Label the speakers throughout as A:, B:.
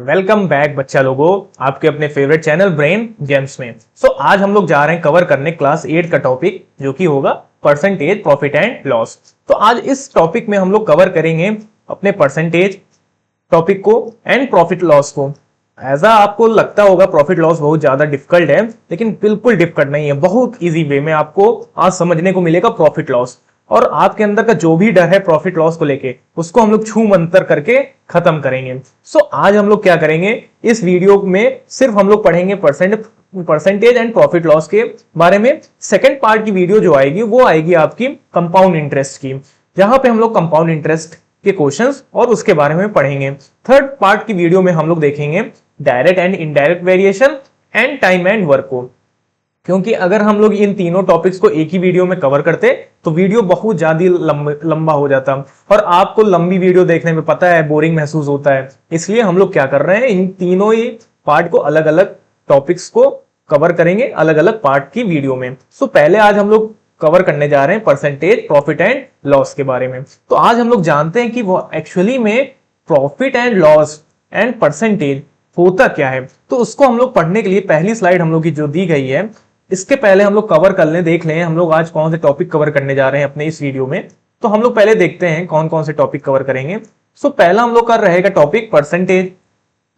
A: Welcome back बच्चा लोगों, आपके अपने फेवरेट चैनल ब्रेन गेम्स में। आज हम लोग जा रहे हैं कवर करने क्लास 8 का टॉपिक जो कि होगा परसेंटेज प्रॉफिट एंड लॉस। तो आज इस टॉपिक में हम लोग कवर करेंगे अपने परसेंटेज टॉपिक को एंड प्रॉफिट लॉस को। ऐसा आपको लगता होगा प्रॉफिट लॉस बहुत ज्यादा डिफिकल्ट है, लेकिन बिल्कुल डिफिकल्ट नहीं है। बहुत इजी वे में आपको आज समझने को मिलेगा प्रॉफिट लॉस, और आपके अंदर का जो भी डर है प्रॉफिट लॉस को लेके उसको हम लोग छू मंतर करके खत्म करेंगे। आज हम लोग क्या करेंगे, इस वीडियो में सिर्फ हम लोग पढ़ेंगे परसेंटेज एंड प्रॉफिट लॉस के बारे में। सेकंड पार्ट की वीडियो जो आएगी वो आएगी आपकी कंपाउंड इंटरेस्ट की, जहां पे हम लोग कंपाउंड इंटरेस्ट के क्वेश्चंस और उसके बारे में पढ़ेंगे। थर्ड पार्ट की वीडियो में हम लोग देखेंगे direct and indirect variation and time and work को, क्योंकि अगर हम लोग इन तीनों टॉपिक्स को एक ही वीडियो में कवर करते तो वीडियो बहुत ज्यादा लंबा हो जाता, और आपको लंबी वीडियो देखने में पता है बोरिंग महसूस होता है। इसलिए हम लोग क्या कर रहे हैं, इन तीनों ही पार्ट को अलग अलग टॉपिक्स को कवर करेंगे अलग अलग पार्ट की वीडियो में। पहले आज हम लोग कवर करने जा रहे हैं परसेंटेज प्रॉफिट एंड लॉस के बारे में। तो आज हम लोग जानते हैं कि वो एक्चुअली में profit and loss and percentage होता क्या है। तो उसको हम लोग पढ़ने के लिए पहली स्लाइड हम लोग की जो दी गई है, इसके पहले हम लोग कवर कर लें, देख लें हम लोग आज कौन से टॉपिक कवर करने जा रहे हैं अपने इस वीडियो में। तो हम लोग पहले देखते हैं कौन कौन से टॉपिक कवर करेंगे। पहला हम लोग का रहेगा टॉपिक परसेंटेज,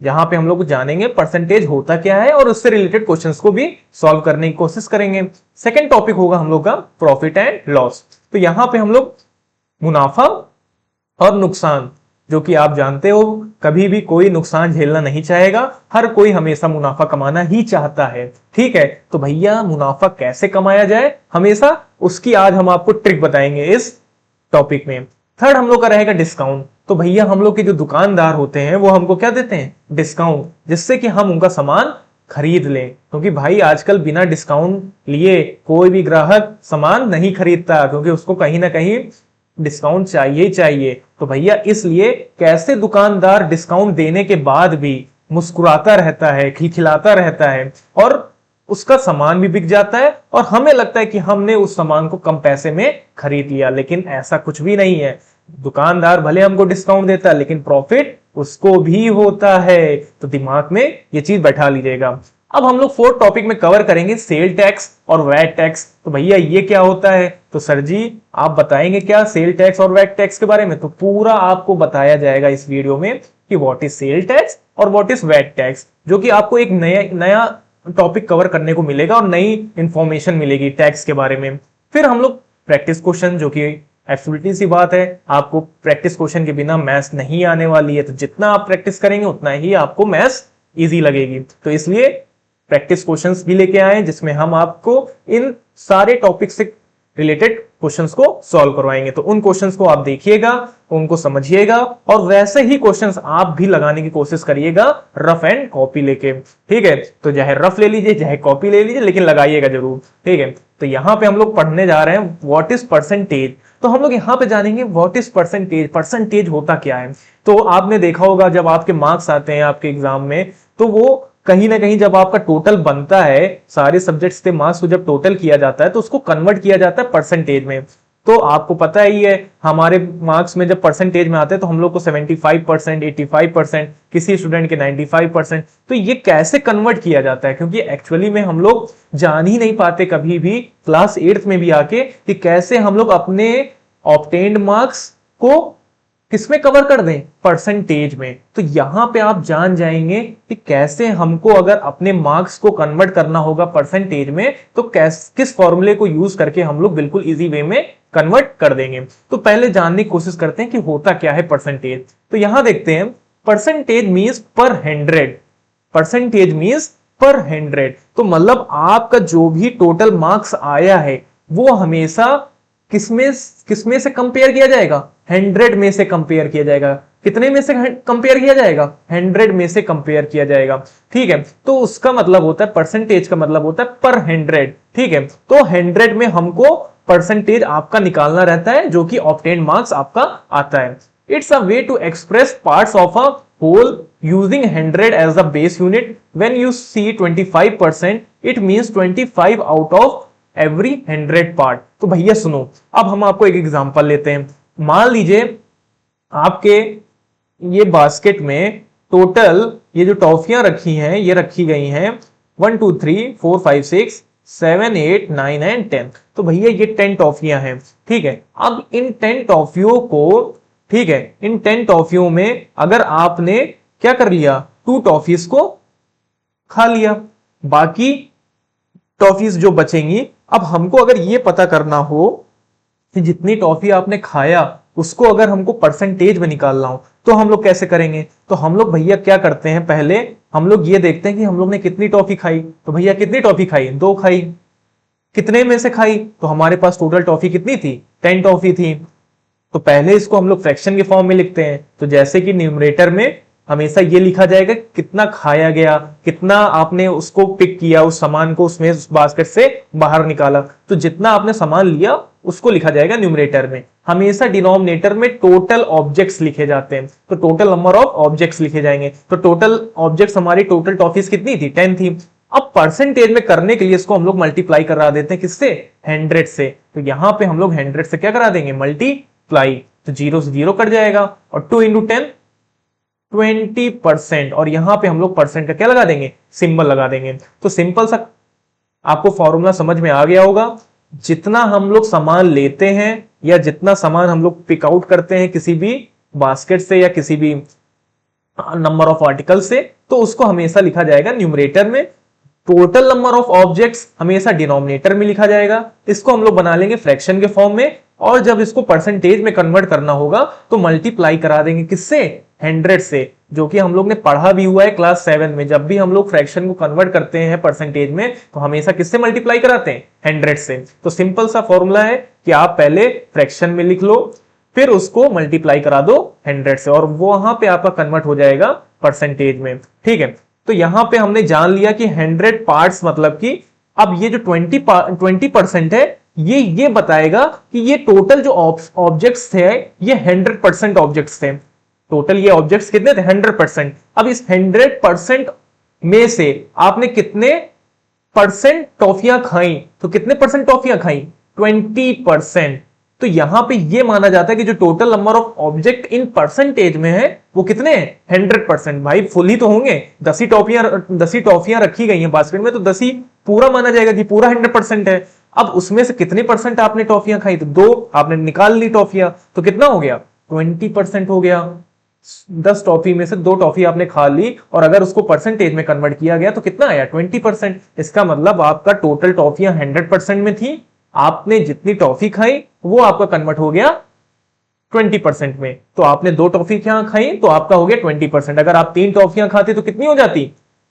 A: जहां पे हम लोग जानेंगे परसेंटेज होता क्या है और उससे रिलेटेड क्वेश्चंस को भी सॉल्व करने की कोशिश करेंगे। सेकंड टॉपिक होगा हम लोग का प्रॉफिट एंड लॉस। तो यहां पे हम लोग मुनाफा और नुकसान, जो कि आप जानते हो कभी भी कोई नुकसान झेलना नहीं चाहेगा, हर कोई हमेशा मुनाफा कमाना ही चाहता है। ठीक है, तो भैया मुनाफा कैसे कमाया जाए हमेशा, उसकी आज हम आपको ट्रिक बताएंगे इस टॉपिक में। थर्ड हम लोग का रहेगा डिस्काउंट। तो भैया हम लोग के जो दुकानदार होते हैं वो हमको क्या देते हैं, डिस्काउंट, जिससे कि हम उनका सामान खरीद लें, क्योंकि भाई आजकल बिना डिस्काउंट लिए कोई भी ग्राहक सामान नहीं खरीदता, क्योंकि उसको कहीं ना कहीं डिस्काउंट चाहिए ही चाहिए। तो भैया इसलिए कैसे दुकानदार डिस्काउंट देने के बाद भी मुस्कुराता रहता है, खिलखिलाता रहता है, और उसका सामान भी बिक जाता है और हमें लगता है कि हमने उस सामान को कम पैसे में खरीद लिया, लेकिन ऐसा कुछ भी नहीं है। दुकानदार भले हमको डिस्काउंट देता है लेकिन प्रॉफिट उसको भी होता है। तो दिमाग में ये चीज बैठा लीजिएगा। अब हम लोग फोर्थ टॉपिक में कवर करेंगे सेल टैक्स और वैट टैक्स। तो भैया ये क्या होता है, तो सर जी आप बताएंगे क्या सेल टैक्स और वैट टैक्स के बारे में। तो पूरा आपको बताया जाएगा इस वीडियो में कि व्हाट इज सेल टैक्स और व्हाट इज वैट टैक्स, जो कि आपको एक नया टॉपिक कवर करने को मिलेगा और नई इंफॉर्मेशन मिलेगी टैक्स के बारे में। फिर हम लोग प्रैक्टिस क्वेश्चन, जो कि एब्सोल्युटली सी बात है, आपको प्रैक्टिस क्वेश्चन के बिना मैथ्स नहीं आने वाली है। तो जितना आप प्रैक्टिस करेंगे उतना ही आपको मैथ्स इजी लगेगी। तो इसलिए प्रैक्टिस क्वेश्चंस भी लेके आए जिसमें हम आपको इन सारे टॉपिक से रिलेटेड क्वेश्चंस को सॉल्व करवाएंगे। तो उन क्वेश्चंस को आप देखिएगा, उनको समझिएगा, और वैसे ही क्वेश्चंस आप भी लगाने की कोशिश करिएगा रफ एंड कॉपी लेके। ठीक है, तो चाहे रफ ले लीजिए चाहे कॉपी ले लीजिए, लेकिन लगाइएगा जरूर। ठीक है, तो यहां पे हम लोग पढ़ने जा रहे हैं व्हाट इज परसेंटेज। तो हम लोग यहां पे जानेंगे व्हाट इज परसेंटेज, परसेंटेज होता क्या है। तो आपने देखा होगा जब आपके मार्क्स आते हैं आपके एग्जाम में, तो वो कहीं ना कहीं जब आपका टोटल बनता है सारे सब्जेक्ट्स के मार्क्स को जब टोटल किया जाता है तो उसको कन्वर्ट किया जाता है परसेंटेज में। तो आपको पता ही है हमारे मार्क्स में जब परसेंटेज में आते हैं तो हम लोग को 75%, 85%, किसी स्टूडेंट के 95%। तो ये कैसे कन्वर्ट किया जाता है, क्योंकि एक्चुअली में हम लोग जान ही नहीं पाते कभी भी क्लास 8th में भी आके कि कैसे हम लोग अपने ऑब्टेन्ड मार्क्स को किसमें कवर कर दें, परसेंटेज में। तो यहां पे आप जान जाएंगे कि कैसे हमको अगर अपने मार्क्स को कन्वर्ट करना होगा परसेंटेज में, तो किस फॉर्मूले को यूज करके हम लोग बिल्कुल इजी वे में कन्वर्ट कर देंगे। तो पहले जानने की कोशिश करते हैं कि होता क्या है परसेंटेज। तो यहां देखते हैं परसेंटेज मींस पर 100, परसेंटेज मींस पर 100। तो मतलब आपका जो भी टोटल मार्क्स आया है वो हमेशा किसमें से कंपेयर किया जाएगा, 100 में से कंपेयर किया जाएगा। कितने में से कंपेयर किया जाएगा, 100 में से कंपेयर किया जाएगा। ठीक है, तो उसका मतलब होता है परसेंटेज का मतलब होता है पर 100। ठीक है, तो 100 में हमको परसेंटेज आपका निकालना रहता है, जो कि ऑब्टेन्ड मार्क्स आपका आता है। It's a way to express parts of a whole using 100 as a base unit. When you see 25%, it means 25 out of every 100 part. तो भैया सुनो, अब हम आपको एक एग्जांपल लेते हैं। मान लीजिए आपके ये बास्केट में टोटल ये जो टॉफियां रखी हैं ये रखी गई हैं 1 2 3 4 5 6 7 8 9 एंड 10। तो भैया ये 10 टॉफियां हैं, ठीक है। अब इन 10 टॉफियों को, ठीक है, इन 10 टॉफियों में अगर आपने क्या कर लिया, 2 टॉफीज को खा लिया, बाकी टॉफीज जो बचेंगी, अब हमको अगर ये पता करना हो कि जितनी टॉफी आपने खाया उसको अगर हमको परसेंटेज में निकालना हो तो हम लोग कैसे करेंगे। तो हम लोग भैया क्या करते हैं, पहले हम लोग ये देखते हैं कि हम लोग ने कितनी टॉफी खाई। तो भैया कितनी टॉफी खाई, 2 खाई। कितने में से खाई, तो हमारे पास टोटल टॉफी कितनी थी, 10 टॉफी थी। तो पहले इसको हम लोग फ्रैक्शन के फॉर्म में लिखते हैं। तो जैसे कि न्यूमरेटर में हमेशा ये लिखा जाएगा कितना खाया गया, कितना आपने उसको पिक किया, उस सामान को उसमें उस बास्केट से बाहर निकाला। तो जितना आपने सामान लिया उसको लिखा जाएगा न्यूमरेटर में। हमेशा डिनोमिनेटर में टोटल ऑब्जेक्ट्स लिखे जाते हैं, तो टोटल नंबर ऑफ ऑब्जेक्ट्स लिखे जाएंगे। तो टोटल ऑब्जेक्ट्स हमारी टोटल टॉफीज कितनी थी, 10 थी। अब परसेंटेज में करने के लिए इसको हम लोग मल्टीप्लाई करा देते हैं, किससे, 100 से। तो यहां पे हम लोग 100 से क्या करा देंगे, मल्टीप्लाई। तो 0 से 0 कट जाएगा और 2 इंटू 10 20%, और यहां पे हम लोग परसेंट का क्या लगा देंगे, सिंबल लगा देंगे। तो सिंपल सा आपको फॉर्मूला समझ में आ गया होगा। जितना हम लोग सामान लेते हैं या जितना सामान हम लोग पिक आउट करते हैं किसी भी बास्केट से या किसी भी नंबर ऑफ आर्टिकल से, तो उसको हमेशा लिखा जाएगा न्यूमरेटर में। टोटल नंबर ऑफ ऑब्जेक्ट्स हमेशा डिनोमिनेटर में लिखा जाएगा। इसको हम लोग बना लेंगे फ्रैक्शन के फॉर्म में, और जब इसको परसेंटेज में कन्वर्ट करना होगा तो मल्टीप्लाई करा देंगे, किससे, 100 से, जो कि हम लोग ने पढ़ा भी हुआ है क्लास 7 में। जब भी हम लोग फ्रैक्शन को कन्वर्ट करते हैं परसेंटेज में तो हमेशा किससे मल्टीप्लाई कराते हैं, 100 से। तो सिंपल सा फॉर्मूला है कि आप पहले फ्रैक्शन में लिख लो, फिर उसको मल्टीप्लाई करा दो 100 से, और वो वहां पे आपका कन्वर्ट हो जाएगा परसेंटेज में, ठीक है। तो यहां पे हमने जान लिया कि 100 पार्ट्स मतलब कि अब ये जो 20% है ये बताएगा कि ये टोटल जो ऑब्जेक्ट्स थे ये 100% ऑब्जेक्ट्स थे। टोटल ये ऑब्जेक्ट्स कितने थे, 100%। अब इस 100% में से आपने कितने परसेंट टॉफियां खाई, तो कितने परसेंट टॉफियां खाई, 20%। तो यहां पे ये माना जाता है कि जो total number of object in percentage में है वो कितने हैं, 100%। भाई फुल ही तो होंगे, 10 ही टॉफियां रखी गई हैं बास्केट में, तो 10 ही पूरा माना जाएगा कि पूरा 100% है। अब उसमें से कितने परसेंट आपने टॉफियां खाई, तो 2 आपने निकाल ली टॉफियां, तो कितना हो गया, 20% हो गया। 10 टॉफी में से 2 टॉफी आपने खा ली, और अगर उसको परसेंटेज में कन्वर्ट किया गया तो कितना आया, 20%। इसका मतलब आपका टोटल टॉफियां 100% में थी, आपने जितनी टॉफी खाई वो आपका कन्वर्ट हो गया 20% में। तो आपने 2 टॉफियां खाई तो आपका हो गया 20%। अगर आप 3 टॉफियां खाते तो कितनी हो जाती,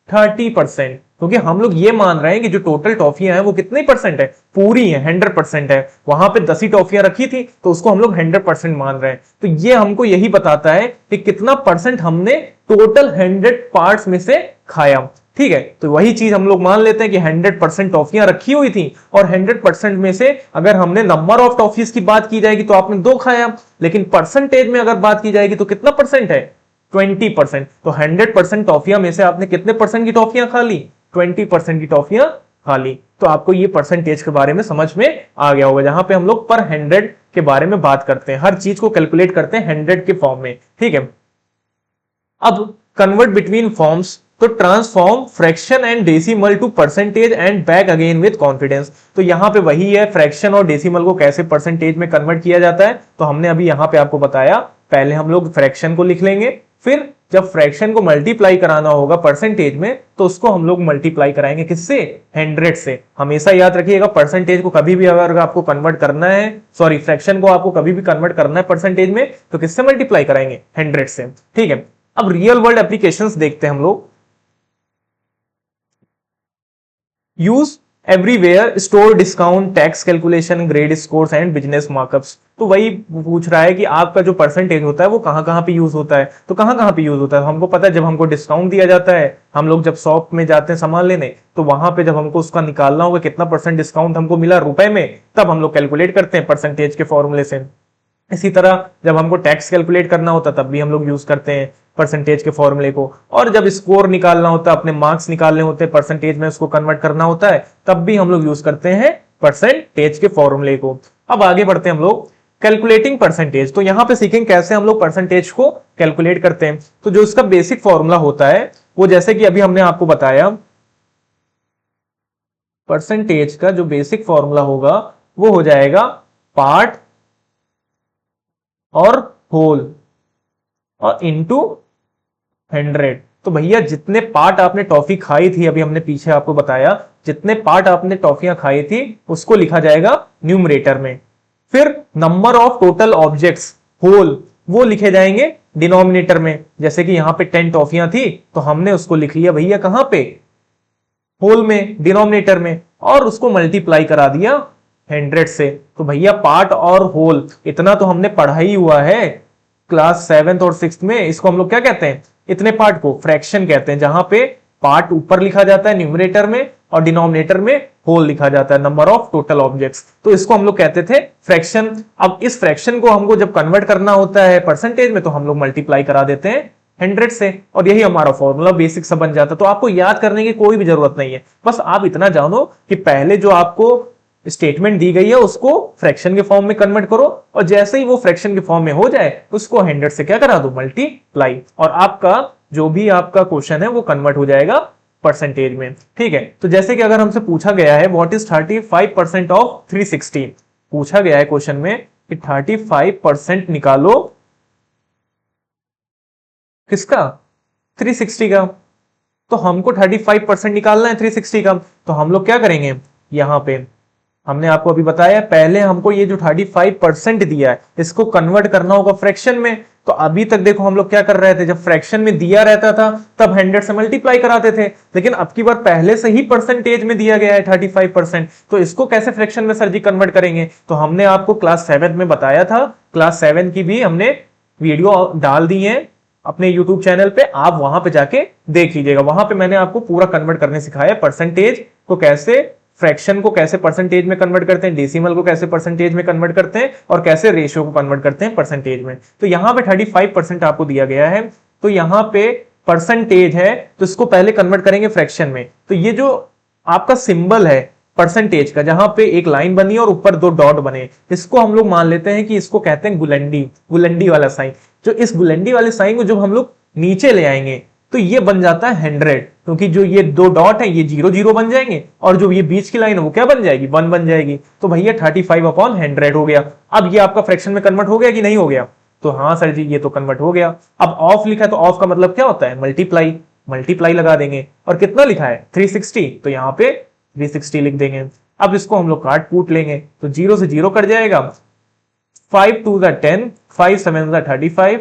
A: 30%। क्योंकि हम लोग ये मान रहे हैं कि जो टोटल टॉफियां हैं वो कितने परसेंट है, पूरी है, 100% है। वहां पे 10 ही टॉफियां रखी थी तो उसको हम लोग 100% मान रहे हैं। तो ये हमको यही बताता है कि कितना परसेंट हमने टोटल 100 पार्ट्स में से खाया, ठीक है। तो वही चीज हम लोग मान लेते हैं कि 100% टॉफियां रखी हुई थी, और 100% में से अगर हमने नंबर ऑफ टॉफीज की बात की जाएगी तो आपने 2 खाया, लेकिन परसेंटेज में अगर बात की जाएगी तो कितना परसेंट है, 20%। तो 100% टॉफियां में से आपने कितने परसेंट की टॉफियां खा ली, 20% की टॉफियां खा ली। तो आपको ये परसेंटेज के बारे में समझ में आ गया होगा, जहां पे हम लोग पर 100 के बारे में बात करते हैं, हर चीज को कैलकुलेट करते हैं 100 के फॉर्म में, ठीक है। अब कन्वर्ट बिटवीन फॉर्म्स, तो transform fraction and decimal to percentage and back again with confidence. तो यहां पे वही है, फ्रैक्शन और डेसिमल को कैसे परसेंटेज में कन्वर्ट किया जाता है। तो हमने अभी यहां पे आपको बताया, पहले हम लोग फ्रैक्शन को लिख लेंगे, फिर जब फ्रैक्शन को मल्टीप्लाई कराना होगा परसेंटेज में तो उसको हम लोग मल्टीप्लाई कराएंगे किससे, 100 से। हमेशा याद रखिएगा परसेंटेज को कभी भी अगर आपको कन्वर्ट करना है, सॉरी फ्रैक्शन को आपको कभी भी कन्वर्ट करना है परसेंटेज में तो किससे मल्टीप्लाई कराएंगे, 100 से, ठीक है। अब रियल वर्ल्ड एप्लीकेशंस देखते हैं हम लोग। Use everywhere store discount tax calculation grade scores and business markups. तो वही पूछ रहा है कि आपका जो परसेंटेज होता है वो कहां कहां पे यूज होता है। तो कहां कहां पे यूज होता है, हमको पता है जब हमको डिस्काउंट दिया जाता है, हम लोग जब शॉप में जाते हैं सामान लेने, तो वहां पे जब हमको उसका निकालना होगा कितना परसेंट डिस्काउंट हमको मिला रुपए में, तब हम लोग कैलकुलेट करते हैं परसेंटेज के फॉर्मूले से। इसी तरह जब हमको टैक्स कैलकुलेट करना होता तब भी हम लोग यूज करते हैं परसेंटेज के फॉर्मूले को, और जब स्कोर निकालना होता है, अपने मार्क्स निकालने होते हैं, परसेंटेज में उसको कन्वर्ट करना होता है, तब भी हम लोग यूज करते हैं परसेंटेज के फॉर्मूले को। अब आगे बढ़ते हैं हम लोग। कैलकुलेटिंग परसेंटेज, तो यहां पे सीखेंगे कैसे हम लोग परसेंटेज को कैलकुलेट करते हैं। तो जो इसका बेसिक फॉर्मूला होता है वो जैसे कि अभी हमने आपको बताया, परसेंटेज का जो बेसिक फॉर्मूला होगा वो हो जाएगा पार्ट और होल और इनटू 100। तो भैया जितने पार्ट आपने टॉफी खाई थी, अभी हमने पीछे आपको बताया, जितने पार्ट आपने टॉफियां खाई थी उसको लिखा जाएगा न्यूमरेटर में। फिर number of total objects whole वो लिखे जाएंगे डिनोमिनेटर में। जैसे कि यहां पे 10 टॉफियां थी तो हमने उसको लिख लिया भैया कहां पे, होल में, डिनोमिनेटर में, और उसको मल्टीप्लाई करा दिया 100 से। तो भैया पार्ट और होल इतना तो हमने पढ़ा ही हुआ है क्लास 7th और 6th में। इसको हम लोग क्या कहते हैं, इतने पार्ट को फ्रैक्शन कहते हैं, जहां पे पार्ट ऊपर लिखा जाता है न्यूमरेटर में और डिनोमिनेटर में होल लिखा जाता है, नंबर ऑफ टोटल ऑब्जेक्ट्स। तो इसको हम लोग कहते थे फ्रैक्शन। अब इस फ्रैक्शन को हमको जब कन्वर्ट करना होता है परसेंटेज में तो हम लोग मल्टीप्लाई करा देते हैं 100 से, और यही हमारा फॉर्मूला बेसिक सा बन जाता है। तो आपको याद करने की कोई भी जरूरत नहीं है, बस आप इतना जानो कि पहले जो आपको स्टेटमेंट दी गई है उसको फ्रैक्शन के फॉर्म में कन्वर्ट करो, और जैसे ही वो फ्रैक्शन के फॉर्म में हो जाए उसको 100 से क्या करा दो, मल्टीप्लाई, और आपका जो भी आपका क्वेश्चन है वो कन्वर्ट हो जाएगा परसेंटेज में। ठीक है, तो जैसे कि अगर हमसे पूछा गया है व्हाट इज 35% ऑफ 360, पूछा गया है क्वेश्चन में कि 35% निकालो किसका, 360 का। तो हमको 35% निकालना है 360 का, तो हम लोग क्या करेंगे, यहां पे हमने आपको अभी बताया पहले हमको ये जो 35% दिया है इसको कन्वर्ट करना होगा फ्रैक्शन में। तो अभी तक देखो हम लोग क्या कर रहे थे, जब फ्रैक्शन में दिया रहता था तब 100 से मल्टीप्लाई कराते थे, लेकिन अब की बार पहले से ही परसेंटेज में दिया गया है 35%, तो इसको कैसे फ्रैक्शन में सर जी कन्वर्ट करेंगे। तो हमने आपको क्लास 7 में बताया था, क्लास 7 की भी हमने वीडियो डाल दी है अपने यूट्यूब चैनल पे, आप वहां पे जाके देख लीजिएगा। वहां पे मैंने आपको पूरा कन्वर्ट करने सिखाया, परसेंटेज को कैसे, फ्रैक्शन को कैसे परसेंटेज में कन्वर्ट करते हैं, डेसिमल को कैसे परसेंटेज में कन्वर्ट करते हैं, और कैसे रेशियो को कन्वर्ट करते हैं परसेंटेज में। तो यहां पे 35% आपको दिया गया है, तो यहां पे परसेंटेज है तो इसको पहले कन्वर्ट करेंगे फ्रैक्शन में। तो ये जो आपका सिंबल है परसेंटेज का, जहां पे एक लाइन बनी और ऊपर 2 डॉट बने, इसको हम लोग मान लेते हैं कि इसको कहते हैं गुलंडी, गुलंडी वाला साइन। जो इस गुलंडी वाले साइन को जब हम लोग नीचे ले आएंगे तो ये बन जाता है 100, क्योंकि जो ये 2 डॉट है ये 0 0 बन जाएंगे, और जो ये बीच की लाइन है वो क्या बन जाएगी, 1 बन जाएगी। तो भैया 35/100 हो गया। अब ये आपका फ्रैक्शन में कन्वर्ट हो गया कि नहीं हो गया, तो हाँ सर जी ये तो कन्वर्ट हो गया। अब ऑफ लिखा है तो ऑफ का मतलब क्या होता है, मल्टीप्लाई, मल्टीप्लाई लगा देंगे। और कितना लिखा है 360, तो यहाँ पे 360 लिख देंगे। अब इसको हम लोग काट कूट लेंगे, तो 0 से 0 कट जाएगा, 5 2 10, 5 7 35,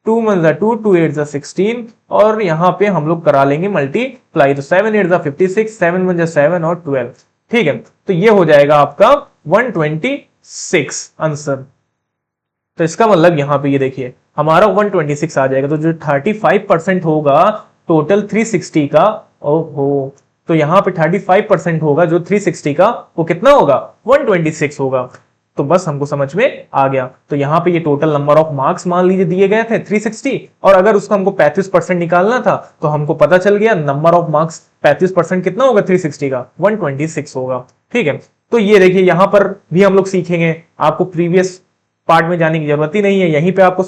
A: 2 1 2, 2 8 16, और यहां पे हम लोग करा लेंगे मल्टीप्लाई, तो 7 8 56, 7 1 7 और 12। ठीक है, तो ये हो जाएगा आपका 126 आंसर। तो इसका मतलब यहां पे ये देखिए हमारा 126 आ जाएगा। तो जो 35% होगा टोटल 360 का, ओहो, तो यहां पे 35% होगा जो 360 का, वो कितना होगा, 126 होगा। तो बस हमको समझ में आ गया। तो यहां पे ये टोटल नंबर ऑफ मार्क्स मान लीजिए दिए गए थे 360, और अगर उसका हमको 35% निकालना था तो हमको पता चल गया नंबर ऑफ मार्क्स 35% कितना होगा 360 का, 126 होगा। ठीक है, तो ये देखिए यहां पर भी हम लोग सीखेंगे, आपको प्रीवियस पार्ट में जाने की जरूरत ही नहीं है, यहीं पे आपको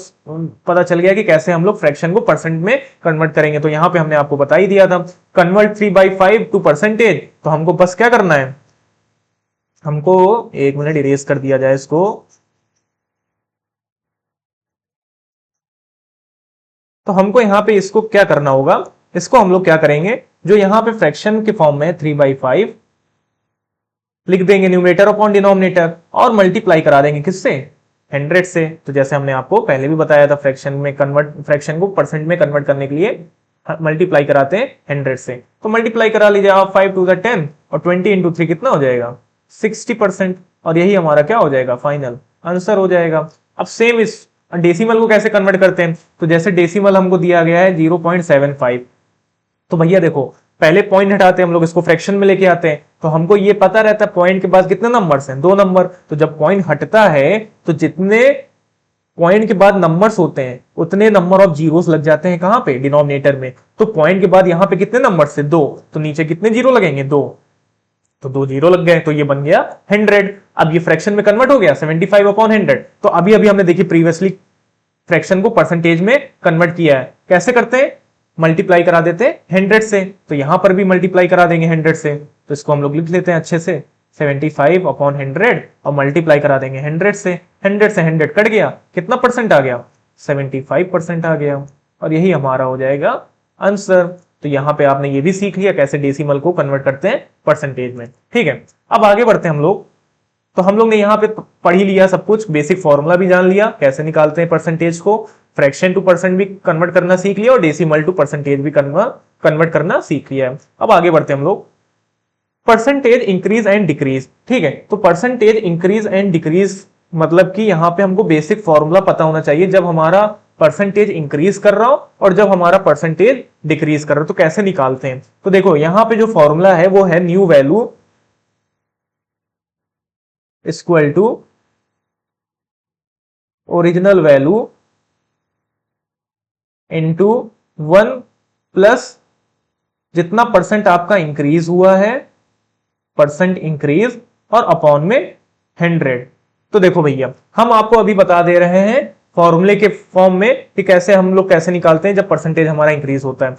A: पता चल गया कि कैसे हम लोग फ्रैक्शन को परसेंट में कन्वर्ट करेंगे। तो यहां पे हमने आपको बता ही दिया था, कन्वर्ट 3/5 टू परसेंटेज। तो हमको बस क्या करना है, हमको 1 मिनट इरेज कर दिया जाए इसको, तो हमको यहां पे इसको क्या करना होगा, इसको हम लोग क्या करेंगे, जो यहां पे फ्रैक्शन के फॉर्म में 3/5 लिख देंगे न्यूमरेटर अपॉन डिनोमिनेटर, और मल्टीप्लाई करा देंगे किससे, 100 से। तो जैसे हमने आपको पहले भी बताया था, फ्रैक्शन को परसेंट में कन्वर्ट करने के लिए मल्टीप्लाई कराते हैं 100 से। तो मल्टीप्लाई करा लीजिए आप, 5 2 10, और 20 इंटू 3 कितना हो जाएगा, 60%, और यही हमारा क्या हो जाएगा, फाइनल आंसर हो जाएगा। अब सेम इस डेसिमल को कैसे कन्वर्ट करते हैं, तो जैसे डेसिमल हमको दिया गया है 0.75, तो भैया देखो पहले पॉइंट हटाते हैं हम लोग, इसको फ्रैक्शन में लेके आते हैं, तो हमको ये पता रहता है पॉइंट के बाद कितने नंबर्स हैं, 2 नंबर। तो जब पॉइंट हटता है तो जितने पॉइंट के बाद नंबर्स होते हैं उतने नंबर ऑफ जीरोस लग जाते हैं कहां पे, डिनोमिनेटर में। तो पॉइंट के बाद यहां पे कितने नंबर्स है, 2, तो नीचे कितने जीरो लगेंगे, 2, तो 2 जीरो लग गए, तो ये बन गया 100। अब ये फ्रैक्शन में कन्वर्ट हो गया 75 अपॉन 100। तो अभी अभी हमने देखी प्रीवियसली फ्रैक्शन को परसेंटेज में कन्वर्ट किया है, कैसे करते हैं, मल्टीप्लाई करा देते हैं 100 से, तो यहां पर भी मल्टीप्लाई करा देंगे 100 से, तो इसको हम लोग लिख लेते हैं अच्छे से 75 अपॉन 100 और मल्टीप्लाई करा देंगे 100 से, 100 से 100 कट गया, कितना परसेंट आ गया, 75% आ गया, और यही हमारा हो जाएगा आंसर। तो यहां पे आपने ये भी सीख लिया कैसे डेसिमल को कन्वर्ट करते हैं परसेंटेज में। ठीक है, अब आगे बढ़ते हैं हम लोग। तो हम लोग ने यहाँ पे पढ़ ही लिया सब कुछ, बेसिक फॉर्मूला भी जान लिया कैसे निकालते हैं परसेंटेज को, फ्रैक्शन टू परसेंट भी कन्वर्ट करना सीख लिया और डेसिमल टू परसेंटेज भी कन्वर्ट करना सीख लिया है। अब आगे बढ़ते हैं हम लोग, परसेंटेज इंक्रीज एंड डिक्रीज। ठीक है, तो परसेंटेज इंक्रीज एंड डिक्रीज मतलब कि यहाँ पे हमको बेसिक फॉर्मूला पता होना चाहिए जब हमारा परसेंटेज इंक्रीज कर रहा हो और जब हमारा परसेंटेज डिक्रीज कर रहा हो, तो कैसे निकालते हैं। तो देखो यहाँ पे जो फॉर्मूला है वो है new value equal to original value into 1 plus जितना परसेंट आपका इंक्रीज हुआ है, परसेंट इंक्रीज, और अपॉन में 100। तो देखो भैया हम आपको अभी बता दे रहे हैं फॉर्मूले के फॉर्म में कि कैसे हम लोग कैसे निकालते हैं जब परसेंटेज हमारा इंक्रीज होता है।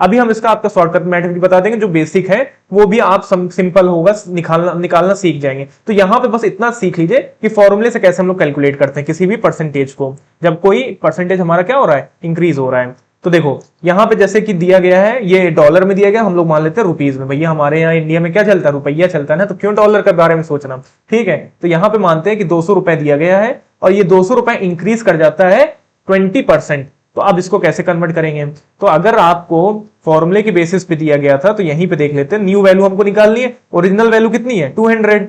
A: अभी हम इसका आपका शॉर्टकट मेथड भी बता देंगे, जो बेसिक है वो भी आप सिंपल होगा निकालना सीख जाएंगे। तो यहां पे बस इतना सीख लीजिए कि फॉर्मूले से कैसे हम लोग कैलकुलेट करते हैं किसी भी परसेंटेज को जब कोई परसेंटेज हमारा क्या हो रहा है, इंक्रीज हो रहा है। तो देखो यहाँ पे जैसे कि दिया गया है, ये डॉलर में दिया गया, हम लोग मान लेते हैं रुपीज में। भैया हमारे यहाँ इंडिया में क्या चलता है, रुपया चलता है ना, तो क्यों डॉलर के बारे में सोचना। ठीक है, तो यहाँ पे मानते हैं कि 200 रुपए दिया गया है और ये 200 रुपए इंक्रीज कर जाता है 20%। तो अब इसको कैसे कन्वर्ट करेंगे, तो अगर आपको फॉर्मूले की बेसिस पे दिया गया था तो यहीं पे देख लेते हैं, न्यू वैल्यू हमको निकालनी है, ओरिजिनल वैल्यू कितनी है 200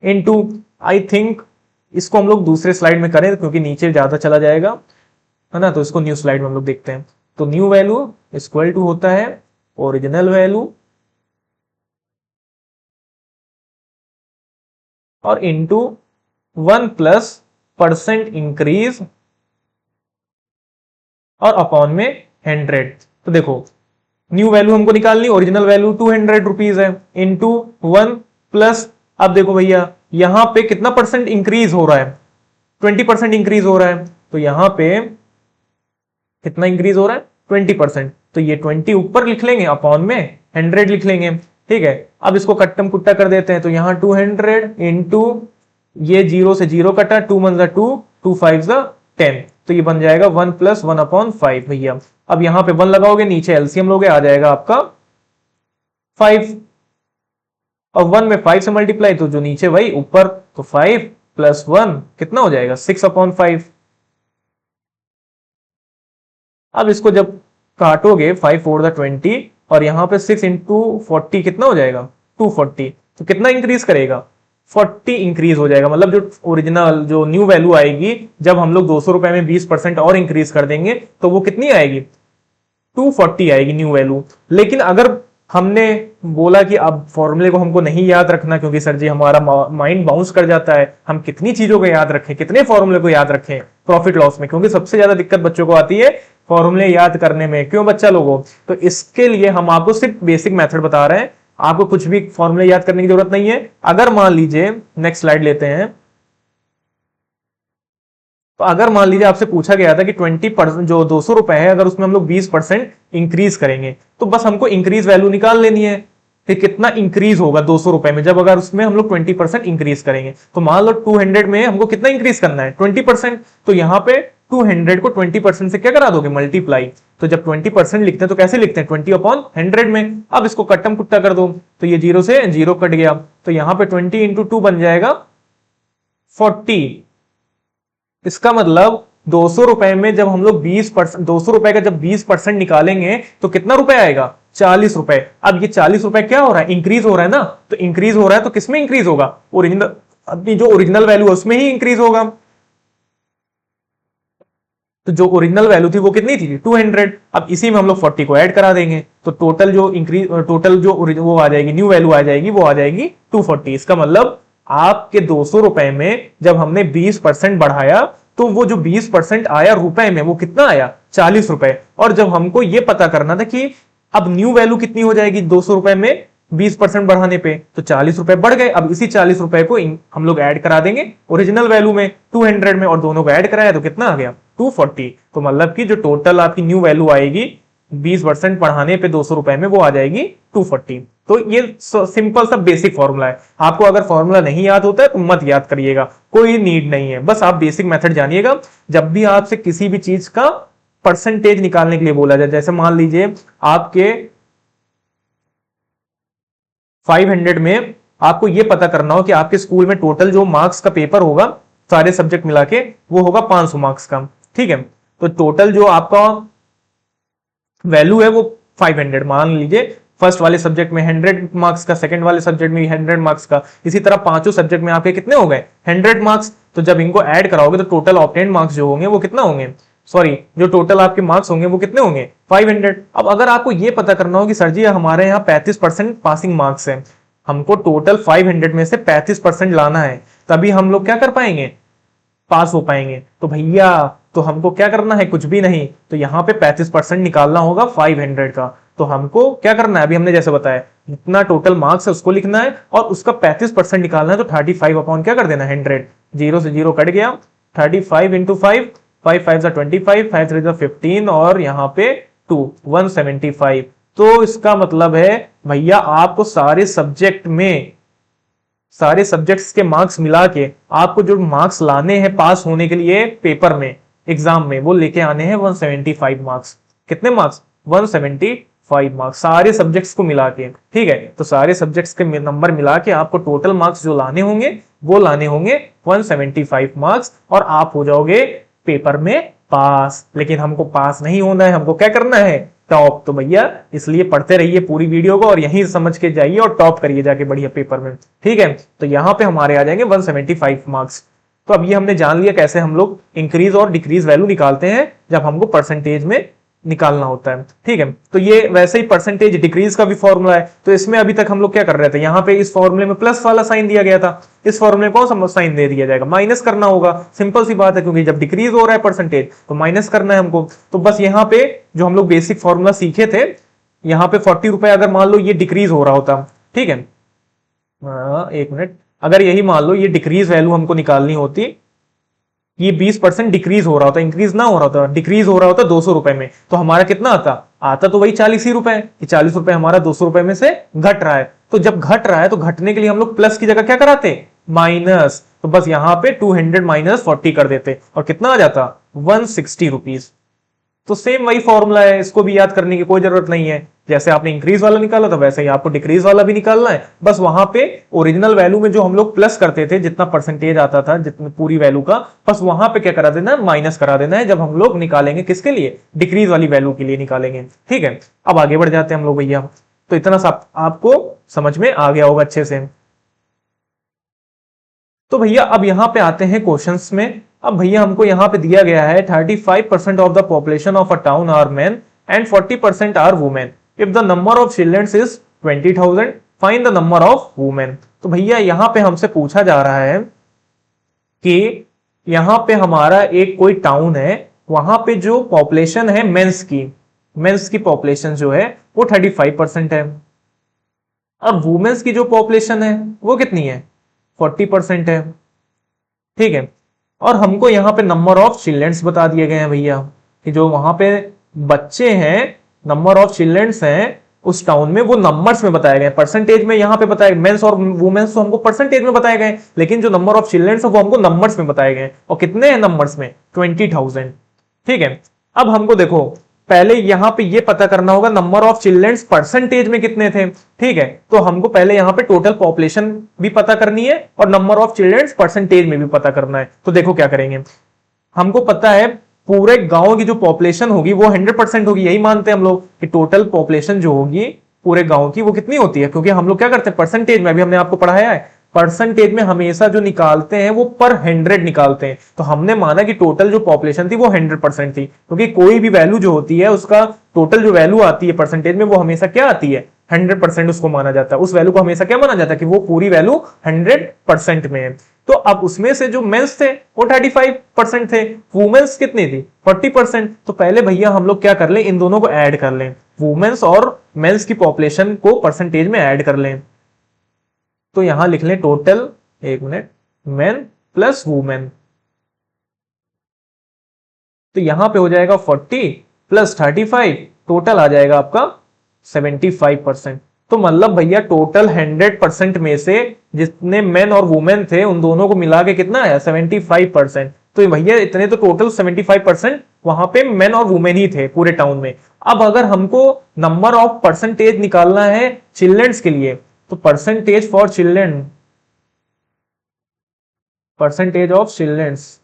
A: इनटू, आई थिंक इसको हम लोग दूसरे स्लाइड में करें क्योंकि नीचे ज्यादा चला जाएगा, है ना, तो इसको न्यू स्लाइड में हम लोग देखते हैं। तो न्यू वैल्यू इक्वल टू होता है ओरिजिनल वैल्यू और इनटू 1 प्लस परसेंट इंक्रीज और अपॉन में 100। तो देखो न्यू वैल्यू हमको निकालनी, ओरिजिनल वैल्यू 200 रुपीज है, इनटू 1 प्लस, अब देखो भैया यहां पे कितना परसेंट इंक्रीज हो रहा है, 20% इंक्रीज हो रहा है, तो यहां पे कितना इंक्रीज हो रहा है 20%, तो ये 20 ऊपर लिख लेंगे, अपॉन में 100 लिख लेंगे। ठीक है, अब इसको कट्टम कुट्टा कर देते हैं, तो यहां 200 इंटू ये 0 से 0 कटा, 2 1 2, 2 5 10, तो ये बन जाएगा 1 प्लस 1 अपॉन 5 भैया। अब यहां पे 1 लगाओगे, नीचे एलसीएम लोगे, आ जाएगा आपका 5, और 1 में 5 से मल्टीप्लाई, तो जो नीचे वही ऊपर, तो 5 प्लस 1 कितना हो जाएगा 6 अपॉन 5। अब इसको जब काटोगे 5 4 20 और यहां पे 6 इंटू 40 कितना हो जाएगा 240, तो कितना इंक्रीज करेगा 40 इंक्रीज हो जाएगा। मतलब जो ओरिजिनल जो न्यू वैल्यू आएगी जब हम लोग 200 रुपए में 20% और इंक्रीज कर देंगे तो वो कितनी आएगी 240 आएगी न्यू वैल्यू। लेकिन अगर हमने बोला कि अब फॉर्मूले को हमको नहीं याद रखना क्योंकि सर जी हमारा माइंड बाउंस कर जाता है, हम कितनी चीजों को याद रखें, कितने फॉर्मूले को याद रखें प्रॉफिट लॉस में, क्योंकि सबसे ज्यादा दिक्कत बच्चों को आती है फॉर्मूले याद करने में, क्यों बच्चा लोगों। तो इसके लिए हम आपको सिर्फ बेसिक मेथड बता रहे हैं, आपको कुछ भी फॉर्मूले याद करने की जरूरत नहीं है। अगर मान लीजिए, नेक्स्ट स्लाइड लेते हैं, तो अगर मान लीजिए आपसे पूछा गया था कि 20% जो 200 रुपए है अगर उसमें हम लोग 20% इंक्रीज करेंगे, तो बस हमको इंक्रीज वैल्यू निकाल लेनी है कि कितना इंक्रीज होगा 200 रुपए में जब अगर उसमें हम लोग 20% इंक्रीज करेंगे। तो मान लो 200 में हमको कितना इंक्रीज करना है 20%, तो यहां पे 200 को 20% से क्या करा दोगे मल्टीप्लाई। तो जब 20% लिखते हैं तो कैसे लिखते हैं 20 अपॉन 100 में। अब इसको कट्टम कुट्टा कर दो, तो ये 0 से 0 कट गया, तो यहां पे 20 इंटू 2 बन जाएगा 40। इसका मतलब 200 रुपए में जब हम लोग 20%, 200 रुपए का जब 20% निकालेंगे तो कितना रुपए आएगा 40 रुपए। अब ये 40 रुपए क्या हो रहा है इंक्रीज हो रहा है ना, तो इंक्रीज हो रहा है तो किसमें इंक्रीज होगा ओरिजिनल, अपनी जो ओरिजिनल वैल्यू है उसमें ही इंक्रीज होगा। तो जो ओरिजिनल वैल्यू थी वो कितनी थी 200, अब इसी में हम लोग 40 को ऐड करा देंगे तो टोटल जो वो आ जाएगी न्यू वैल्यू आ जाएगी, वो आ जाएगी 240। इसका मतलब आपके 200 रुपए में जब हमने 20% बढ़ाया तो वो जो 20% आया रुपए में वो कितना आया 40 रुपए। और जब हमको ये पता करना था कि अब न्यू वैल्यू कितनी हो जाएगी 200 रुपए में 20% बढ़ाने पे, तो 40 रुपए बढ़ गए। अब इसी 40 रुपए को हम लोग ऐड करा देंगे ओरिजिनल वैल्यू में 200 में, और दोनों को ऐड कराया तो कितना आ गया 240। तो मतलब कि जो टोटल आपकी न्यू वैल्यू आएगी 20% बढ़ाने पे 200 रुपए में, वो आ जाएगी 240। तो ये सिंपल सा बेसिक फॉर्मूला है। आपको अगर फॉर्मूला नहीं याद होता है तो मत याद करिएगा, कोई नीड नहीं है, बस आप बेसिक मेथड जानिएगा। जब भी आपसे किसी भी चीज का परसेंटेज निकालने के लिए बोला जाए, जैसे मान लीजिए आपके 500 में आपको यह पता करना हो कि आपके स्कूल में टोटल जो मार्क्स का पेपर होगा सारे सब्जेक्ट मिला के वो होगा 500 मार्क्स का, ठीक है। तो टोटल जो आपका वैल्यू है वो 500 मान लीजिए। फर्स्ट वाले सब्जेक्ट में 100 मार्क्स का, सेकंड वाले सब्जेक्ट में 100 मार्क्स का, इसी तरह पांचों सब्जेक्ट में आपके कितने हो गए 100 मार्क्स। तो जब इनको ऐड कराओगे तो टोटल ऑब्टेन्ड मार्क्स जो होंगे वो कितना होंगे, सॉरी जो टोटल आपके मार्क्स होंगे वो कितने होंगे 500। अब अगर आपको ये पता करना हो कि सर जी हमारे यहाँ 35% पासिंग मार्क्स है, हमको टोटल 500 में से 35% लाना है, तभी हम लोग क्या कर पाएंगे, पास हो पाएंगे। तो भैया तो हमको क्या करना है, कुछ भी नहीं, तो यहाँ पे 35% निकालना होगा 500 का। तो हमको क्या करना है, अभी हमने जैसे बताया जितना टोटल मार्क्स है उसको लिखना है और उसका 35% निकालना है। तो 35 अपॉन क्या कर देना 100, जीरो से जीरो कट गया, 35 इंटू 5, 5 5 25, 5 3 15 और यहाँ पे 2 175। तो इसका मतलब है भैया आपको सारे सब्जेक्ट्स के मार्क्स मिला के आपको जो मार्क्स लाने हैं पास होने के लिए पेपर में, एग्जाम में, वो लेके आने हैं 175 मार्क्स। कितने मार्क्स 175 मार्क्स सारे सब्जेक्ट्स को मिला के, ठीक है। तो सारे सब्जेक्ट्स के नंबर मिला के आपको टोटल मार्क्स जो लाने होंगे वो लाने होंगे 175 मार्क्स और आप हो जाओगे पेपर में पास। लेकिन हमको पास नहीं होना है, हमको क्या करना है, टॉप। तो भैया इसलिए पढ़ते रहिए पूरी वीडियो को और यहीं समझ के जाइए और टॉप करिए जाके बढ़िया पेपर में, ठीक है। तो यहाँ पे हमारे आ जाएंगे 175 मार्क्स। तो अब ये हमने जान लिया कैसे हम लोग इंक्रीज और डिक्रीज वैल्यू निकालते हैं जब हमको परसेंटेज में निकालना होता है, ठीक है। तो ये वैसे ही परसेंटेज डिक्रीज का भी फॉर्मूला है। तो इसमें अभी तक हम लोग क्या कर रहे थे, यहाँ पे इस फॉर्मूले में प्लस वाला साइन दिया गया था, इस फॉर्मूले में कौन सा साइन दे दिया जाएगा, माइनस करना होगा। सिंपल सी बात है, क्योंकि जब डिक्रीज हो रहा है परसेंटेज तो माइनस करना है हमको। तो बस यहाँ पे जो हम लोग बेसिक फॉर्मूला सीखे थे, यहाँ पे 40 रुपए अगर मान लो ये डिक्रीज हो रहा होता, ठीक है, एक मिनट, अगर यही मान लो ये डिक्रीज वैल्यू हमको निकालनी होती, ये 20% डिक्रीज हो रहा होता, इंक्रीज ना हो रहा होता, डिक्रीज हो रहा होता 200 रुपए में, तो हमारा कितना आता तो वही 40 ही रुपए। 40 रुपए हमारा 200 रुपए में से घट रहा है। तो जब घट रहा है तो घटने के लिए हम लोग प्लस की जगह क्या कराते, माइनस। तो बस यहाँ पे 200 माइनस 40 कर देते और कितना आ जाता 160 रुपीज। तो सेम वही फॉर्मूला है, इसको भी याद करने की कोई जरूरत नहीं है। जैसे आपने इंक्रीज वाला निकाला था वैसे ही आपको डिक्रीज वाला भी निकालना है। बस वहां पे ओरिजिनल वैल्यू में जो हम लोग प्लस करते थे, जितना परसेंटेज आता था जितनी पूरी वैल्यू का, बस वहां पे क्या करा देना है, माइनस करा देना है जब हम लोग निकालेंगे किसके लिए, डिक्रीज वाली वैल्यू के लिए निकालेंगे, ठीक है। अब आगे बढ़ जाते हैं हम लोग भैया। तो इतना सा आपको समझ में आ गया होगा अच्छे से। तो भैया अब यहां पे आते हैं क्वेश्चंस में। अब भैया हमको यहां पे दिया गया है 35% of the population of a town are men and 40% are women. If the number of childrens is 20,000 find the number of women. तो भैया यहां पे हमसे पूछा जा रहा है कि यहां पे हमारा एक कोई टाउन है, वहां पे जो पॉपुलेशन है मेंस की पॉपुलेशन जो है वो 35% है। अब वुमेन्स की जो पॉपुलेशन है वो कितनी है, 40% है, ठीक है। और हमको यहाँ पे नंबर ऑफ चिल्ड्रंस बता दिए गए हैं भैया कि जो वहां पे बच्चे हैं, नंबर ऑफ चिल्ड्रंस हैं उस टाउन में, वो नंबर्स में बताए गए, परसेंटेज में यहाँ पे बताए। मेंस और वुमेन्स तो हमको परसेंटेज में बताए गए, लेकिन जो नंबर ऑफ चिल्ड्रंस है वो हमको नंबर्स में बताए गए। और कितने हैं नंबर्स में, 20,000, ठीक है। अब हमको देखो पहले यहां पे ये पता करना होगा नंबर ऑफ चिल्ड्रंस परसेंटेज में कितने थे, ठीक है। तो हमको पहले यहां पे टोटल पॉपुलेशन भी पता करनी है और नंबर ऑफ चिल्ड्रंस परसेंटेज में भी पता करना है। तो देखो क्या करेंगे, हमको पता है पूरे गांव की जो पॉपुलेशन होगी वो 100% होगी, यही मानते हैं हम लोग कि टोटल पॉपुलेशन जो होगी पूरे गांव की वो कितनी होती है, क्योंकि हम लोग क्या करते हैं परसेंटेज में, अभी हमने आपको पढ़ाया है परसेंटेज में हमेशा जो निकालते हैं वो पर 100 निकालते हैं। तो हमने माना कि टोटल जो पॉपुलेशन थी वो 100% थी, क्योंकि कोई भी वैल्यू जो होती है उसका टोटल जो वैल्यू आती है परसेंटेज में वो हमेशा क्या आती है, 100% उसको माना जाता है। उस वैल्यू को हमेशा क्या माना जाता है कि वो पूरी वैल्यू 100% में है। तो अब उसमें से जो मेंस थे वो 35% थे, वुमेन्स कितनी थी 40%। तो पहले भैया हम लोग क्या कर ले, इन दोनों को ऐड कर लें, वुमेन्स और मेंस की पॉपुलेशन को परसेंटेज में ऐड कर लें। तो यहां लिख लें टोटल, एक मिनट, मेन प्लस वुमेन। तो यहां पे हो जाएगा 40 प्लस 35, टोटल आ जाएगा आपका 75%। तो मतलब भैया टोटल 100% में से जितने मेन और वुमेन थे उन दोनों को मिला के कितना आया, 75%। तो भैया इतने तो टोटल 75% वहां पे मेन और वुमेन ही थे पूरे टाउन में। अब अगर हमको नंबर ऑफ परसेंटेज निकालना है चिल्ड्रंस के लिए, तो percentage for children, percentage of childrens,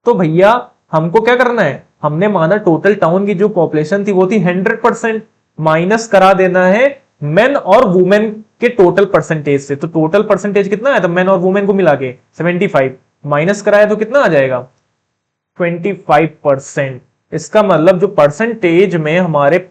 A: तो भैया हमको क्या करना है, हमने माना टोटल टाउन की जो पॉपुलेशन थी वो थी 100%, माइनस करा देना है मेन और वुमेन के टोटल परसेंटेज से। तो टोटल परसेंटेज कितना है, तो मेन और वुमेन को मिला के 75, माइनस कराया तो कितना आ जाएगा, 25%। इसका मतलब जो परसेंटेज में हमारे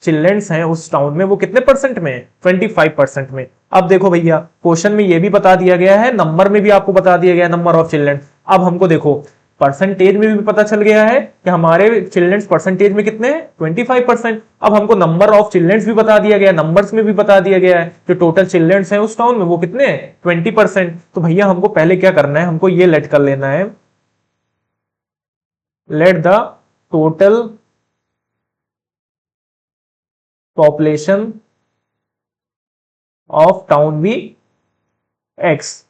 A: चिल्ड्रंस हैं उस टाउन में वो कितने परसेंट में, 25% में। अब देखो भैया क्वेश्चन में ये भी बता दिया गया है, नंबर में भी आपको बता दिया गया है नंबर ऑफ चिल्ड्रन। अब हमको देखो परसेंटेज में भी पता चल गया है कि हमारे चिल्ड्रंस परसेंटेज में कितने हैं, 25%। अब हमको नंबर ऑफ चिल्ड्रंस भी बता दिया गया, नंबर्स में भी बता दिया गया है जो टोटल चिल्ड्रंस हैं उस टाउन में वो कितने हैं, 20%। तो भैया हमको पहले क्या करना है, हमको ये लेट कर लेना है, let the total population of town be x.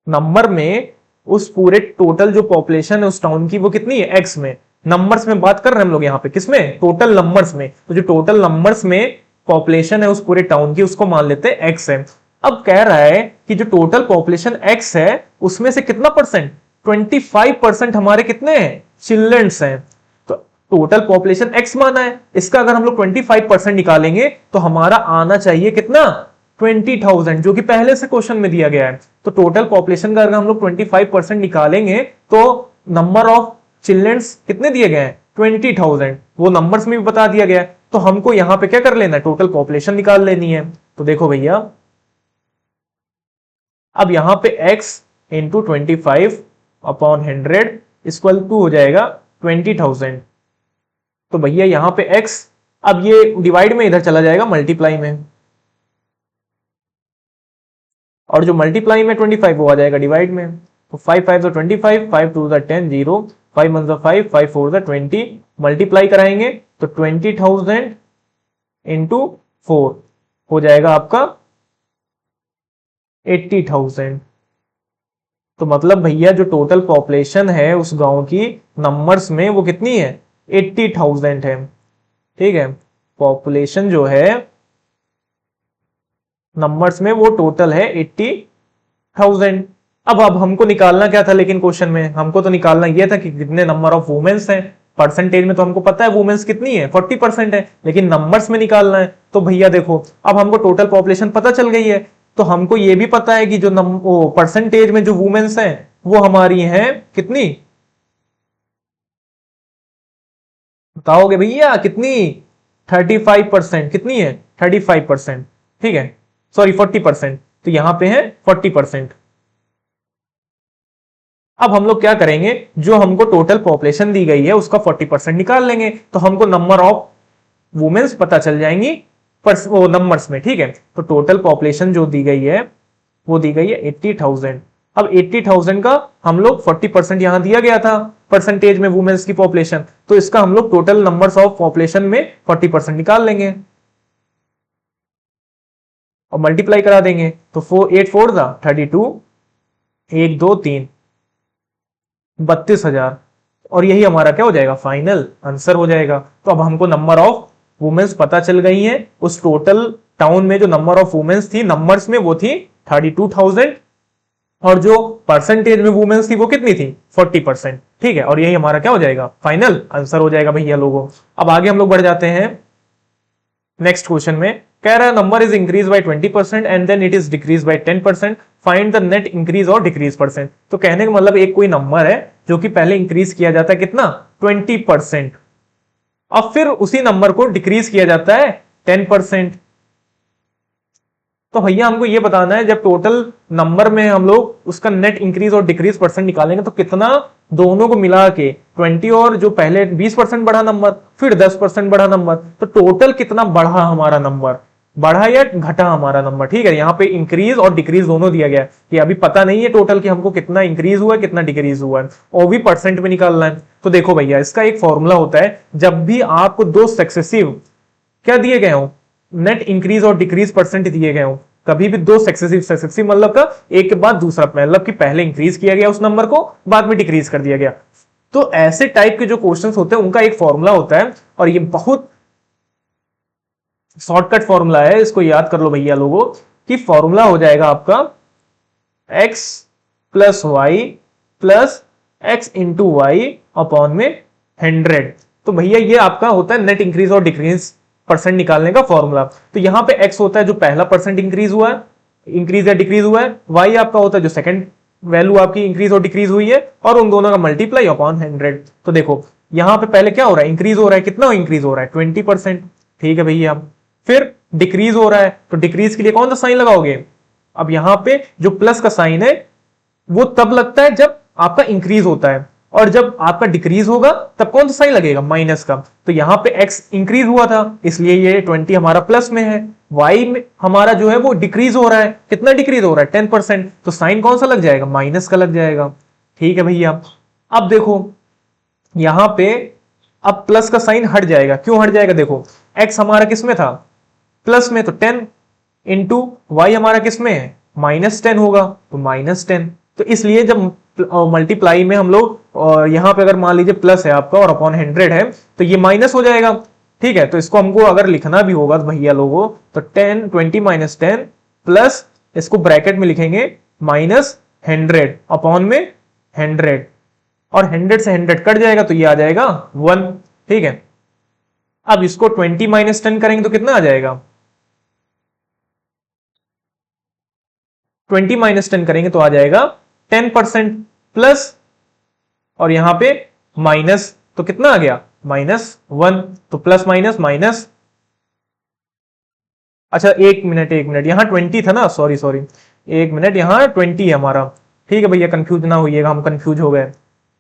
A: Number में उस पूरे टोटल जो पॉपुलेशन है उस टाउन की वो कितनी है, एक्स में। नंबर्स में बात कर रहे हैं हम लोग यहाँ पे, किसमें, टोटल नंबर्स में। तो जो टोटल नंबर्स में पॉपुलेशन है उस पूरे टाउन की उसको मान लेते हैं एक्स है। अब कह रहा है कि जो टोटल पॉपुलेशन एक्स है उसमें से कितना परसेंट, 25% हमारे कितने हैं, चिल्ड्रंस हैं। तो टोटल पॉपुलेशन एक्स माना है, इसका अगर हम लोग 25% निकालेंगे तो हमारा आना चाहिए कितना, 20,000, जो कि पहले से क्वेश्चन में दिया गया है। तो टोटल पॉपुलेशन का अगर हम लोग 25% निकालेंगे तो नंबर ऑफ चिल्ड्रंस कितने दिए गए हैं, 20,000, वो नंबर्स में भी बता दिया गया है। तो हमको यहां पे क्या कर लेना है, टोटल पॉपुलेशन निकाल लेनी है। तो देखो भैया अब यहां पे x into 25 upon 100 equal to हो जाएगा 20,000। तो भैया यहां पे x, अब ये डिवाइड में इधर चला जाएगा मल्टीप्लाई में, और जो मल्टीप्लाई में 25 वो आ जाएगा डिवाइड में। तो 5 5 25, 5 2 10, 0, 5 1 5, 5 4 20, मल्टीप्लाई कराएंगे तो 20,000 इंटू 4 हो जाएगा आपका 80,000। तो मतलब भैया जो टोटल पॉपुलेशन है उस गांव की नंबर्स में वो कितनी है, 80,000 है। ठीक है, पॉपुलेशन जो है नंबर्स में वो टोटल है 80,000। अब हमको निकालना क्या था, लेकिन क्वेश्चन में हमको तो निकालना ये था कि कितने नंबर ऑफ वुमेन्स हैं। परसेंटेज में तो हमको पता है वुमेन्स कितनी है, 40% है, लेकिन नंबर्स में निकालना है। तो भैया देखो अब हमको टोटल पॉपुलेशन पता चल गई है, तो हमको ये भी पता है कि जो परसेंटेज में जो वुमेन्स हैं वो हमारी हैं कितनी, बताओगे भैया कितनी, 35%। कितनी है, 35%। ठीक है, सॉरी 40%। तो यहां पे है 40%। अब हम लोग क्या करेंगे, जो हमको टोटल पॉपुलेशन दी गई है उसका 40% निकाल लेंगे, तो हमको नंबर ऑफ वुमेन्स पता चल जाएंगी वो नंबर्स में। ठीक है, तो टोटल पॉपुलेशन जो दी गई है वो दी गई है 80,000। अब 80,000 का हम लोग 40% यहां दिया गया था परसेंटेज में वुमेन्स की पॉपुलेशन, तो इसका हम लोग टोटल नंबर्स ऑफ पॉपुलेशन में 40% निकाल लेंगे और मल्टीप्लाई करा देंगे। तो 8 4 32, 1 2 3, 32,000, और यही हमारा क्या हो जाएगा, फाइनल आंसर हो जाएगा। तो अब हमको नंबर ऑफ वुमेन्स पता चल गई है। उस टोटल टाउन में जो नंबर ऑफ वुमेन्स थी नंबर्स में वो थी 32,000, और जो परसेंटेज में वुमेन्स थी वो कितनी थी, 40%। ठीक है, और यही हमारा क्या हो जाएगा, फाइनल आंसर हो जाएगा भैया लोगों। अब आगे हम लोग बढ़ जाते हैं नेक्स्ट क्वेश्चन में। कह रहा है number is increase by 20% and then it is decrease by 10%, find the net increase और डिक्रीज परसेंट। तो कहने का मतलब एक कोई नंबर है जो कि पहले इंक्रीज किया जाता है कितना, 20%, और फिर उसी नंबर को डिक्रीज किया जाता है 10%। तो भैया हमको ये बताना है जब टोटल नंबर में हम लोग उसका नेट इंक्रीज और डिक्रीज परसेंट निकालेंगे तो कितना दोनों को मिला के 20 और जो पहले 20% बढ़ा नंबर फिर 10% बढ़ा नंबर, तो टोटल कितना बढ़ा हमारा नंबर, बढ़ा या घटा हमारा नंबर। ठीक है, यहाँ पे इंक्रीज और डिक्रीज दोनों दिया गया है कि अभी पता नहीं है टोटल कि हमको कितना इंक्रीज हुआ है कितना डिक्रीज हुआ है, और भी परसेंट में निकालना है। तो देखो भैया इसका एक फॉर्मूला होता है, जब भी आपको दो सक्सेसिव क्या दिए गए हो, नेट इंक्रीज और डिक्रीज परसेंट दिए गए हो, कभी भी दो सक्सेसिव मतलब का एक के बाद दूसरा, मतलब कि पहले इंक्रीज किया गया उस नंबर को बाद में डिक्रीज कर दिया गया, तो ऐसे टाइप के जो क्वेश्चंस होते हैं उनका एक फॉर्मूला होता है, और ये बहुत शॉर्टकट फॉर्मूला है, इसको याद कर लो भैया लोगों, कि फॉर्मूला हो जाएगा आपका x plus y plus x into y upon में 100। तो भैया ये आपका होता है नेट इंक्रीज और डिक्रीज परसेंट निकालने का फॉर्मूला। तो यहां पे x होता है जो पहला परसेंट इंक्रीज हुआ है, इंक्रीज या डिक्रीज हुआ है, y आपका होता है जो सेकंड वैल्यू आपकी इंक्रीज और डिक्रीज हुई है, और उन दोनों का मल्टीप्लाई अपॉन 100। तो देखो यहां पे पहले क्या हो रहा है, इंक्रीज हो रहा है, कितना इंक्रीज हो रहा है 20%। ठीक है भैया, फिर डिक्रीज हो रहा है, तो डिक्रीज के लिए कौन सा साइन लगाओगे, अब यहां पे जो प्लस का साइन है वो तब लगता है जब आपका इंक्रीज होता है, और जब आपका डिक्रीज होगा तब कौन सा साइन लगेगा, माइनस का। तो यहां पे x इंक्रीज हुआ था इसलिए ये 20 हमारा प्लस में है, y में हमारा जो है वो डिक्रीज हो रहा है, कितना डिक्रीज हो रहा है 10%, तो साइन कौन सा लग जाएगा, माइनस का लग जाएगा। ठीक है भैया, अब देखो यहां पे अब प्लस का साइन हट जाएगा, क्यों हट जाएगा, देखो x हमारा किस में था, प्लस में, तो 10 इंटू वाई हमारा किस में है, -10 होगा, तो -10। तो इसलिए जब मल्टीप्लाई में हम लोग यहां पे अगर मान लीजिए प्लस है आपका और अपॉन 100 है तो ये माइनस हो जाएगा। ठीक है, तो इसको हमको अगर लिखना भी होगा तो भैया लोगों तो 20 - 10 प्लस इसको ब्रैकेट में लिखेंगे -100 अपॉन में 100, और 100 से 100 कट जाएगा तो ये आ जाएगा 1। ठीक है, अब इसको 20 - 10 करेंगे तो कितना आ जाएगा, 20 - 10 करेंगे तो आ जाएगा 10% प्लस, और यहां पे माइनस, तो कितना आ गया -1, तो प्लस माइनस माइनस। अच्छा एक मिनट यहां 20 था ना, सॉरी एक मिनट, यहां 20 है हमारा। ठीक है भैया, कंफ्यूज ना होइएगा, हम कंफ्यूज हो गए,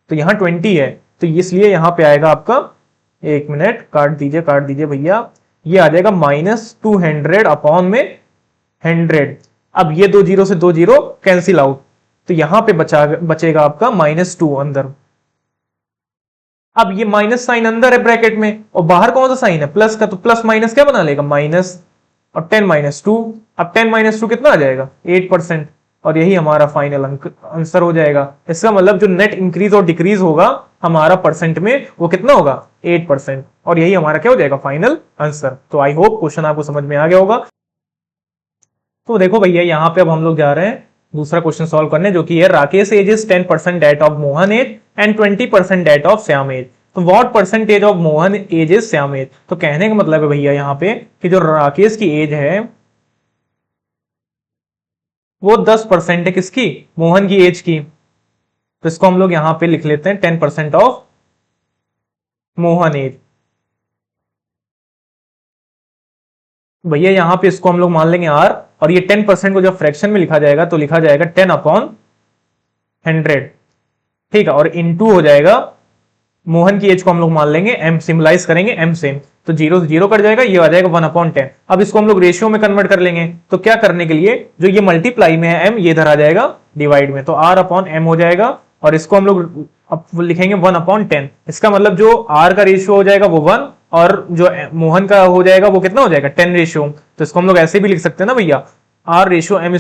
A: तो यहां 20 है तो इसलिए यहां पे आएगा आपका, एक मिनट काट दीजिए भैया, ये आ जाएगा -200 अपॉन में 100। अब ये दो जीरो से दो जीरो कैंसिल आउट, तो यहां पे बचेगा आपका -2 अंदर। अब ये माइनस साइन अंदर है ब्रैकेट में, और बाहर कौन सा साइन है, प्लस का, तो प्लस माइनस क्या बना लेगा, माइनस, और 10 - 2, अब 10 - 2 कितना आ जाएगा 8%, और यही हमारा फाइनल आंसर हो जाएगा। इसका मतलब जो नेट इंक्रीज और डिक्रीज होगा हमारा परसेंट में वो कितना होगा 8%, और यही हमारा क्या हो जाएगा फाइनल आंसर। तो आई होप क्वेश्चन आपको समझ में आ गया होगा। तो देखो भैया यहाँ पे अब हम लोग जा रहे हैं दूसरा क्वेश्चन सॉल्व करने, जो कि है Rakesh age is 10% that of Mohan age and 20% that of Shyam age, तो what percentage of Mohan age is Shyam age. तो कहने का मतलब है भैया यहाँ पे कि जो राकेश की एज है वो 10% है किसकी, मोहन की एज की, तो इसको हम लोग यहाँ पे लिख लेते हैं 10% ऑफ मोहन एज। भैया यहाँ पे इसको हम लोग मान लेंगे r, और ये 10% को जब फ्रैक्शन में लिखा जाएगा तो लिखा जाएगा 10/100। ठीक है, और इनटू हो जाएगा मोहन की एज को हम लोग मान लेंगे m, सिम्बलाइज करेंगे m से, तो 0 से 0 कट जाएगा, ये आ जाएगा 1/10। अब इसको हम लोग रेशियो में कन्वर्ट कर लेंगे, तो क्या करने के लिए, जो ये मल्टीप्लाई में है m, ये इधर आ जाएगा डिवाइड में, तो r/m हो जाएगा, और इसको हम लोग अब लिखेंगे 1/10। इसका मतलब जो r का रेशियो हो जाएगा वो 1, और जो मोहन का हो जाएगा वो कितना हो जाएगा 10 रेशियो। तो इसको हम लोग ऐसे भी लिख सकते हैं ना भैया, r/m =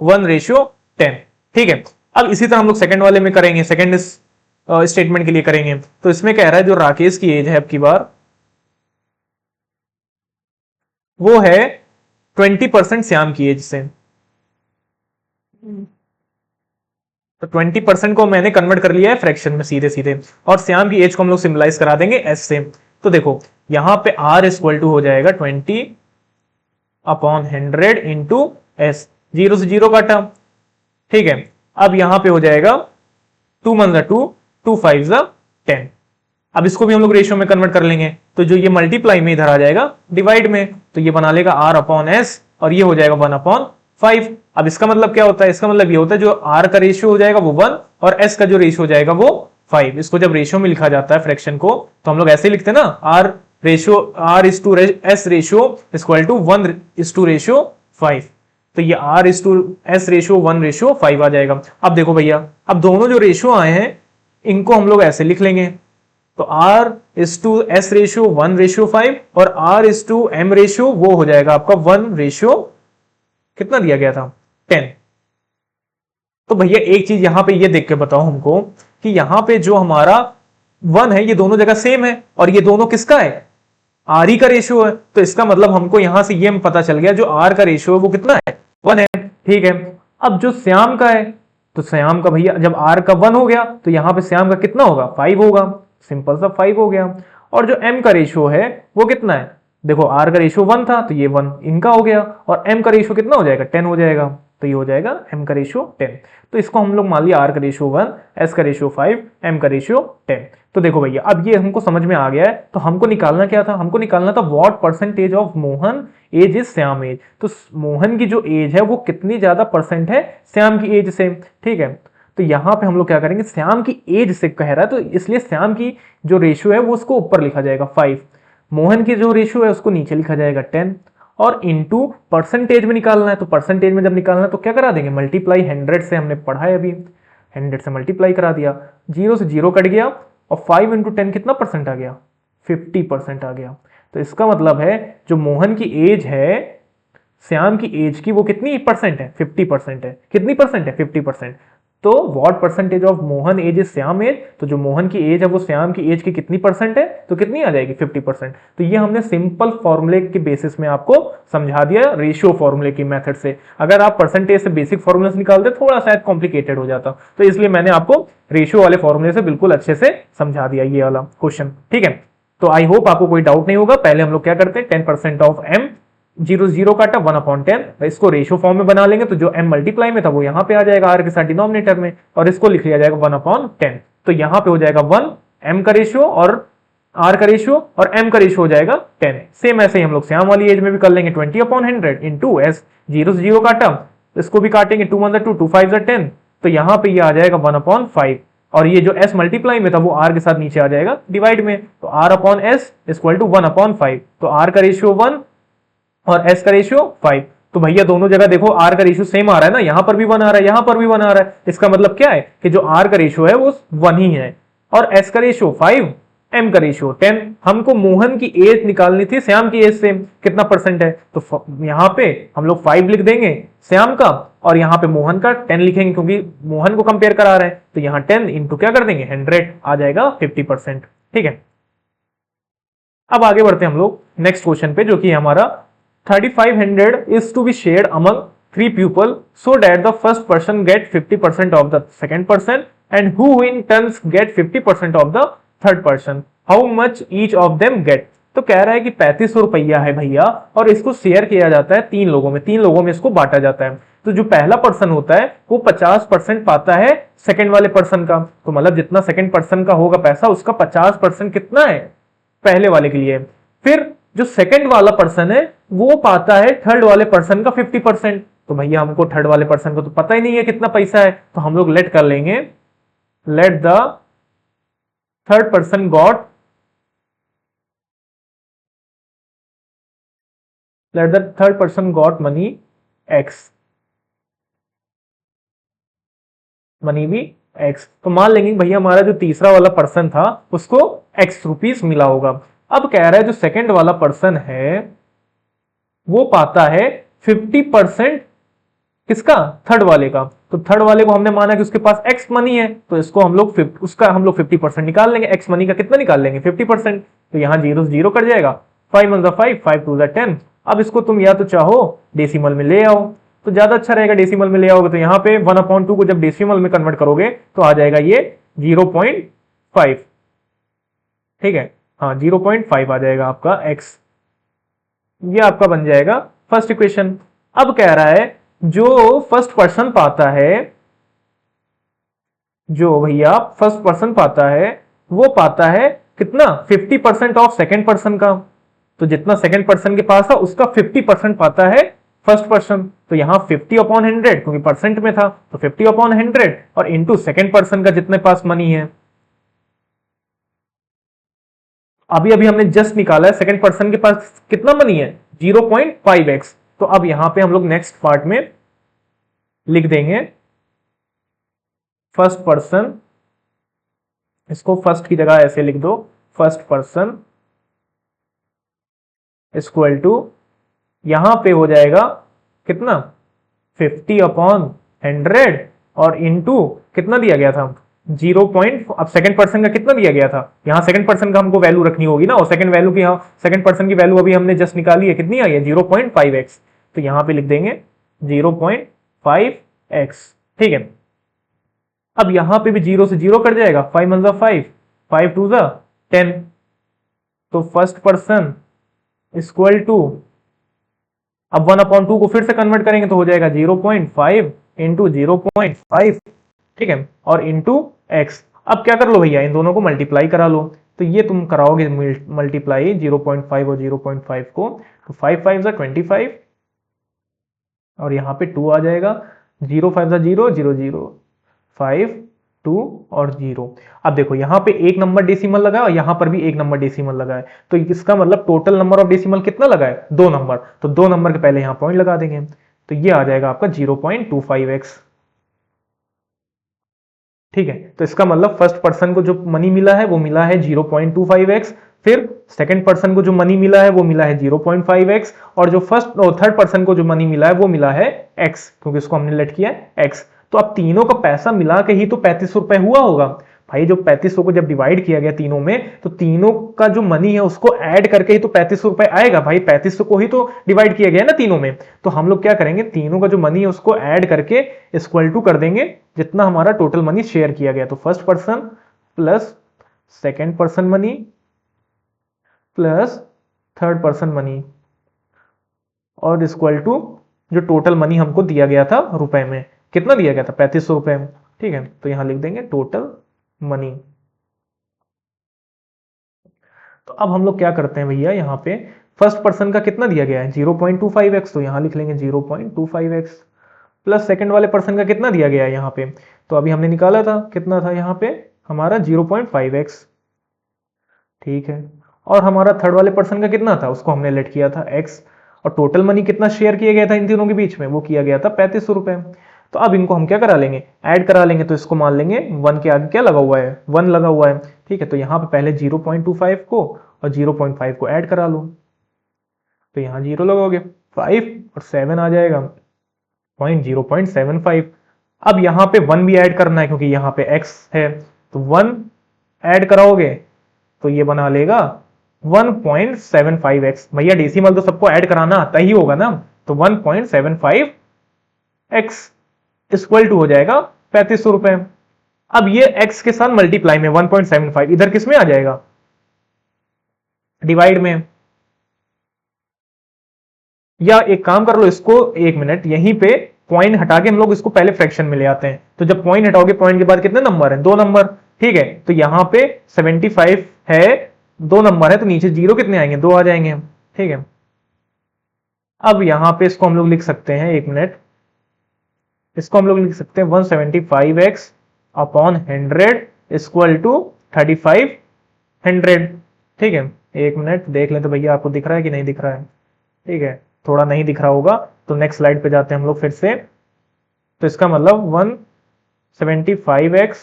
A: 1/10। ठीक है, अब इसी तरह हम लोग सेकंड वाले में करेंगे, सेकंड स्टेटमेंट के लिए करेंगे। तो इसमें कह रहा है जो राकेश की एज है अब की बार वो है 20% श्याम की एज से, तो 20% को मैंने कन्वर्ट कर लिया है फ्रैक्शन में सीधे सीधे, और श्याम की एज को हम लोग सिंबलाइज करा देंगे s से। तो देखो यहां पे r = हो जाएगा 20/100 इंटू s, 0 से 0 काटा। ठीक है, अब यहां पे हो जाएगा 2 × 2, 2 × 5 = 10। अब इसको भी हम लोग रेशियो में कन्वर्ट कर लेंगे, तो जो ये मल्टीप्लाई में इधर आ जाएगा डिवाइड में, तो ये बना लेगा r/s, और ये हो जाएगा 1/5। अब इसका मतलब क्या होता है, इसका मतलब ये होता है जो r का रेशियो हो जाएगा वो 1 और s का जो रेशियो हो जाएगा वो 5। इसको जब रेशियो में लिखा जाता है फ्रैक्शन को, तो हम लोग ऐसे ही लिखते हैं ना, r/s रेशियो इक्वल टू 1/5। तो ये r/s रेशियो 1/5 आ जाएगा। अब देखो भैया, अब दोनों जो रेशियो आए हैं इनको हम लोग ऐसे लिख लेंगे, तो r/s रेशियो 1/5 और r/m रेशियो वो हो जाएगा आपका 1 कितना दिया गया था 10। तो भैया एक चीज यहां पे ये देख के बताओ हमको कि यहां पे जो हमारा 1 है ये दोनों जगह सेम है और ये दोनों किसका है, आर का रेशियो है। तो इसका मतलब हमको यहां से ये पता चल गया जो आर का रेशियो है वो कितना है 1 है। ठीक है, अब जो श्याम का है, तो श्याम का भैया जब आर का 1 हो गया तो यहां पे श्याम का कितना होगा 5 होगा, सिंपल सा 5 हो गया। और जो एम का रेशियो है वो कितना है, देखो आर का रेशियो 1 था तो ये 1 इनका हो गया और एम का रेशियो कितना हो जाएगा 10 हो जाएगा, तो ये हो जाएगा एम का रेशियो 10। तो इसको हम लोग मान लिया आर का रेशियो 1, एस का रेशियो 5, एम का रेशियो 10। तो देखो भैया अब ये हमको समझ में आ गया है, तो हमको निकालना क्या था, हमको निकालना था what percentage of Mohan age is Shyam age. तो मोहन की जो एज है वो कितनी ज्यादा परसेंट है श्याम की एज से। ठीक है, तो यहां पे हम लोग क्या करेंगे, श्याम की एज से कह रहा है तो इसलिए श्याम की जो रेशियो है वो उसको ऊपर लिखा जाएगा 5, मोहन की जो रेशियो है उसको नीचे लिखा जाएगा 10 और इनटू परसेंटेज में निकालना है। तो परसेंटेज में जब निकालना है तो क्या करा देंगे, मल्टीप्लाई 100 से, हमने पढ़ा है अभी 100 से मल्टीप्लाई करा दिया, 0 से 0 कट गया और 5 इंटू 10 कितना परसेंट आ गया 50% आ गया। तो इसका मतलब है जो मोहन की एज है श्याम की एज की वो कितनी परसेंट है 50% है। कितनी परसेंट है 50%। तो what percentage of Mohan age is Shyam age, तो जो मोहन की एज है वो श्याम की एज की कितनी परसेंट है, तो कितनी आ जाएगी 50%। तो ये हमने सिंपल फॉर्मूले के बेसिस में आपको समझा दिया रेशियो फॉर्मूले की मेथड से। अगर आप परसेंटेज से बेसिक फॉर्मूले निकालते थोड़ा शायद कॉम्प्लिकेटेड हो जाता, तो इसलिए मैंने आपको रेशियो वाले फॉर्मूले से बिल्कुल अच्छे से समझा दिया ये वाला क्वेश्चन। ठीक है, तो आई होप आपको कोई डाउट नहीं होगा। पहले हम लोग क्या करते हैं 10% ऑफ एम, 0 0 काटा 1/10, इसको रेशियो फॉर्म में बना लेंगे तो जो m मल्टीप्लाई में था वो यहां पे आ जाएगा r के साथ डिनोमिनेटर में और इसको लिख लिया जाएगा 1/10। तो यहां पे हो जाएगा 1 m का रेशियो और r का रेशियो और m का रेशियो हो जाएगा 10। सेम ऐसे ही हम लोग श्याम वाली एज में भी कर लेंगे 20/100 इंटू s, 0 से 0 काटा, इसको भी काटेंगे 2 1 2 2 5 10, तो यहां पे ये आ जाएगा 1/5 और ये जो s मल्टीप्लाई में था वो r के साथ नीचे आ जाएगा डिवाइड में, तो r/s इक्वल टू 1/5। तो r का रेशियो 1 और s का रेशियो 5। तो भैया दोनों जगह देखो r का रेशियो सेम आ रहा है ना, यहां पर भी 1 आ रहा है, यहां पर भी 1 आ रहा है। इसका मतलब क्या है कि जो r का रेशियो है वो 1 ही है और s का रेशियो 5, m का रेशियो 10। हमको मोहन की एज निकालनी थी श्याम की एज से कितना परसेंट है, तो यहां पे हम लोग 5 लिख देंगे श्याम का और यहां पे मोहन का 10 लिखेंगे क्योंकि मोहन को कंपेयर करा रहे हैं। तो यहां 10 इंटू क्या कर देंगे 100 आ जाएगा 50%। ठीक है, अब आगे बढ़ते हैं हम लोग नेक्स्ट क्वेश्चन पे, जो कि हमारा 3500 is to be shared among 3 people so that the first person get 50% of the second person and who in turns get 50% of the third person. How much each of them get? तो कह रहा है कि 3500 रुपया है भैया और इसको शेयर किया जाता है 3 लोगों में, 3 लोगों में इसको बांटा जाता है। तो जो पहला पर्सन होता है वो 50% पाता है सेकंड वाले पर्सन का, तो मतलब जितना सेकंड पर्सन का होगा पैसा उसका 50% कितना है पहले वाले के लिए। फिर जो सेकंड वाला पर्सन है वो पाता है थर्ड वाले पर्सन का 50%। तो भैया हमको थर्ड वाले पर्सन को तो पता ही नहीं है कितना पैसा है, तो हम लोग लेट कर लेंगे, let the third person got, let the third person got money x, money भी एक्स। तो मान लेंगे भैया हमारा जो तीसरा वाला पर्सन था उसको एक्स रुपीस मिला होगा। अब कह रहा है जो सेकंड वाला पर्सन है वो पाता है 50% किसका, थर्ड वाले का। तो थर्ड वाले को हमने माना कि उसके पास एक्स मनी है, तो इसको हम लोग उसका हम लोग 50% निकाल लेंगे। एक्स मनी का कितना निकाल लेंगे 50%, तो यहां 0 से 0 कट जाएगा, 5 1 5, 5 2 10। अब इसको तुम या तो चाहो डेसिमल में ले आओ तो ज्यादा अच्छा रहेगा, डेसिमल में ले आओगे तो यहाँ पे 1/2 को जब डेसिमल में कन्वर्ट करोगे तो आ जाएगा ये 0.5। ठीक है, हाँ 0.5 आ जाएगा आपका x, ये आपका बन जाएगा फर्स्ट इक्वेशन। अब कह रहा है जो फर्स्ट पर्सन पाता है, जो भैया फर्स्ट पर्सन पाता है वो पाता है कितना 50% ऑफ सेकंड पर्सन का। तो जितना सेकंड पर्सन के पास है उसका 50% पाता है फर्स्ट पर्सन, तो यहाँ 50/100 क्योंकि परसेंट में था तो 50/100 और इंटू सेकेंड पर्सन का जितने पास मनी है। अभी अभी हमने जस्ट निकाला है सेकेंड पर्सन के पास कितना मनी है 0.5x। तो अब यहां पे हम लोग नेक्स्ट पार्ट में लिख देंगे फर्स्ट पर्सन, इसको फर्स्ट की जगह ऐसे लिख दो, फर्स्ट पर्सन इक्वल टू यहां पे हो जाएगा कितना 50/100 और इंटू कितना दिया गया था 0. अब सेकंड पर्सन का कितना दिया गया था, यहां सेकंड पर्सन का हमको वैल्यू रखनी होगी ना, और सेकंड वैल्यू की यहाँ सेकंड पर्सन की वैल्यू अभी हमने जस्ट निकाली है, कितनी आई है 0.5x। तो यहां पे लिख देंगे 0.5x। ठीक है, अब यहां पे भी 0 से 0 कट जाएगा, 5 1 5, 5 2 10। तो फर्स्ट पर्सन इक्वल टू, अब 1/2 को फिर से कन्वर्ट करेंगे तो हो जाएगा 0.5 इंटू 0.5। ठीक है, और इंटू एक्स। अब क्या कर लो भैया, इन दोनों को मल्टीप्लाई करा लो। तो ये तुम कराओगे मल्टीप्लाई 0.5 और 0.5 को, तो 5 5 25 और यहाँ पे 2 आ जाएगा, 0 5 0 0 0 5 2 और 0। अब देखो यहाँ पे एक नंबर डेसिमल लगा है और यहाँ पर भी एक नंबर डेसिमल लगा है, तो इसका मतलब टोटल नंबर ऑफ डेसिमल कितना लगा है 2 नंबर, तो 2 नंबर के पहले यहाँ पॉइंट लगा देंगे, तो ये आ जाएगा आपका 0.25x। ठीक है, तो इसका मतलब फर्स्ट पर्सन को जो मनी मिला है वो मिला है 0.25x, फिर सेकंड पर्सन को जो मनी मिला है वो मिला है 0.5x, और जो फर्स्ट और थर्ड पर्सन को जो मनी मिला है वो मिला है x, क्योंकि इसको हमने लेट किया है x। तो अब तीनों का पैसा मिला के ही तो 3500 रुपए हुआ होगा भाई। जो 3500 को जब डिवाइड किया गया तीनों में, तो तीनों का जो मनी है उसको ऐड करके ही तो 3500 रुपए आएगा भाई। 3500 को ही तो डिवाइड किया गया है ना तीनों में, तो हम लोग क्या करेंगे, तीनों का जो मनी है उसको ऐड करके इक्वल टू कर देंगे जितना हमारा टोटल मनी शेयर किया गया। तो first person plus second person money plus third person money और इक्वल टू जो टोटल मनी हमको दिया गया था रुपए में, कितना दिया गया था 3500 रुपए। ठीक है, तो यहां लिख देंगे टोटल मनी। तो अब हम लोग क्या करते हैं भैया, यहाँ पे फर्स्ट पर्सन का कितना दिया गया है 0.25x, तो यहां लिख लेंगे 0.25x प्लस सेकंड वाले पर्सन का कितना दिया गया है यहाँ पे, तो अभी हमने निकाला था कितना था यहाँ पे हमारा 0.5x। ठीक है, और हमारा थर्ड वाले पर्सन का कितना था, उसको हमने लेट किया था x, और टोटल मनी कितना शेयर किया गया था इन तीनों के बीच में, वो किया गया था 3500 रुपए। तो अब इनको हम क्या करा लेंगे, ऐड करा लेंगे। तो इसको मान लेंगे 1 के आगे क्या लगा हुआ है, 1 लगा हुआ है। ठीक है, तो यहाँ पे पहले 0.25 को और 0.5 को ऐड करा लो, तो यहाँ 0 लगाओगे, 5 और 7 आ जाएगा 0.75। अब यहाँ पे 1 भी ऐड करना है क्योंकि यहाँ पे x है, तो 1 ऐड कराओगे तो ये बना लेगा 1.75x। भैया डेसिमल तो सबको ऐड कराना आता ही होगा ना, तो 1.75x इक्वल टू हो जाएगा 3500 रुपए। अब ये x के साथ मल्टीप्लाई में 1.75 इधर किस में आ जाएगा, डिवाइड में। या एक काम कर लो, इसको एक मिनट यहीं पे पॉइंट हटा के हम लोग इसको पहले फ्रैक्शन में ले आते हैं। तो जब पॉइंट हटाओगे पॉइंट के बाद कितने नंबर है 2 नंबर। ठीक है, तो यहां पे 75 है, 2 नंबर है, तो नीचे 0 कितने आएंगे 2 आ जाएंगे। ठीक है, अब यहां पे इसको हम लोग लिख सकते हैं, एक मिनट, इसको हम लोग लिख सकते हैं 175x अपॉन 100 इक्वल टू 3500। ठीक है, एक मिनट देख लें तो भैया आपको दिख रहा है कि नहीं दिख रहा है। ठीक है, थोड़ा नहीं दिख रहा होगा तो नेक्स्ट स्लाइड पे जाते हैं हम लोग फिर से। तो इसका मतलब 175x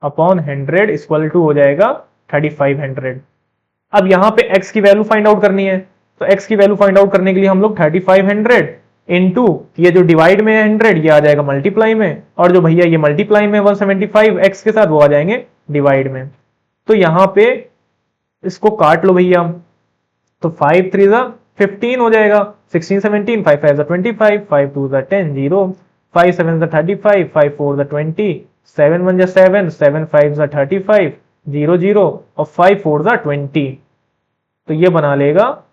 A: अपॉन 100 इक्वल टू हो जाएगा 3500। अब यहां पे x की वैल्यू फाइंड आउट करनी है, तो x की वैल्यू फाइंड आउट करने के लिए हम लोग 3500 इंटू ये जो डिवाइड में है 100 ये आ जाएगा मल्टीप्लाई में, और जो भैया ये मल्टीप्लाई में 175x के साथ वो आ जाएंगे डिवाइड में। तो यहां पे इसको काट लो भैया, तो 5 3 15 हो जाएगा, 16 17, 5 5 25, 5 2 10 0, 5 7 35, 5 4 20, 7 1 7, 7 5 35, 0 0 और 5 4 20। तो ये बना लेगा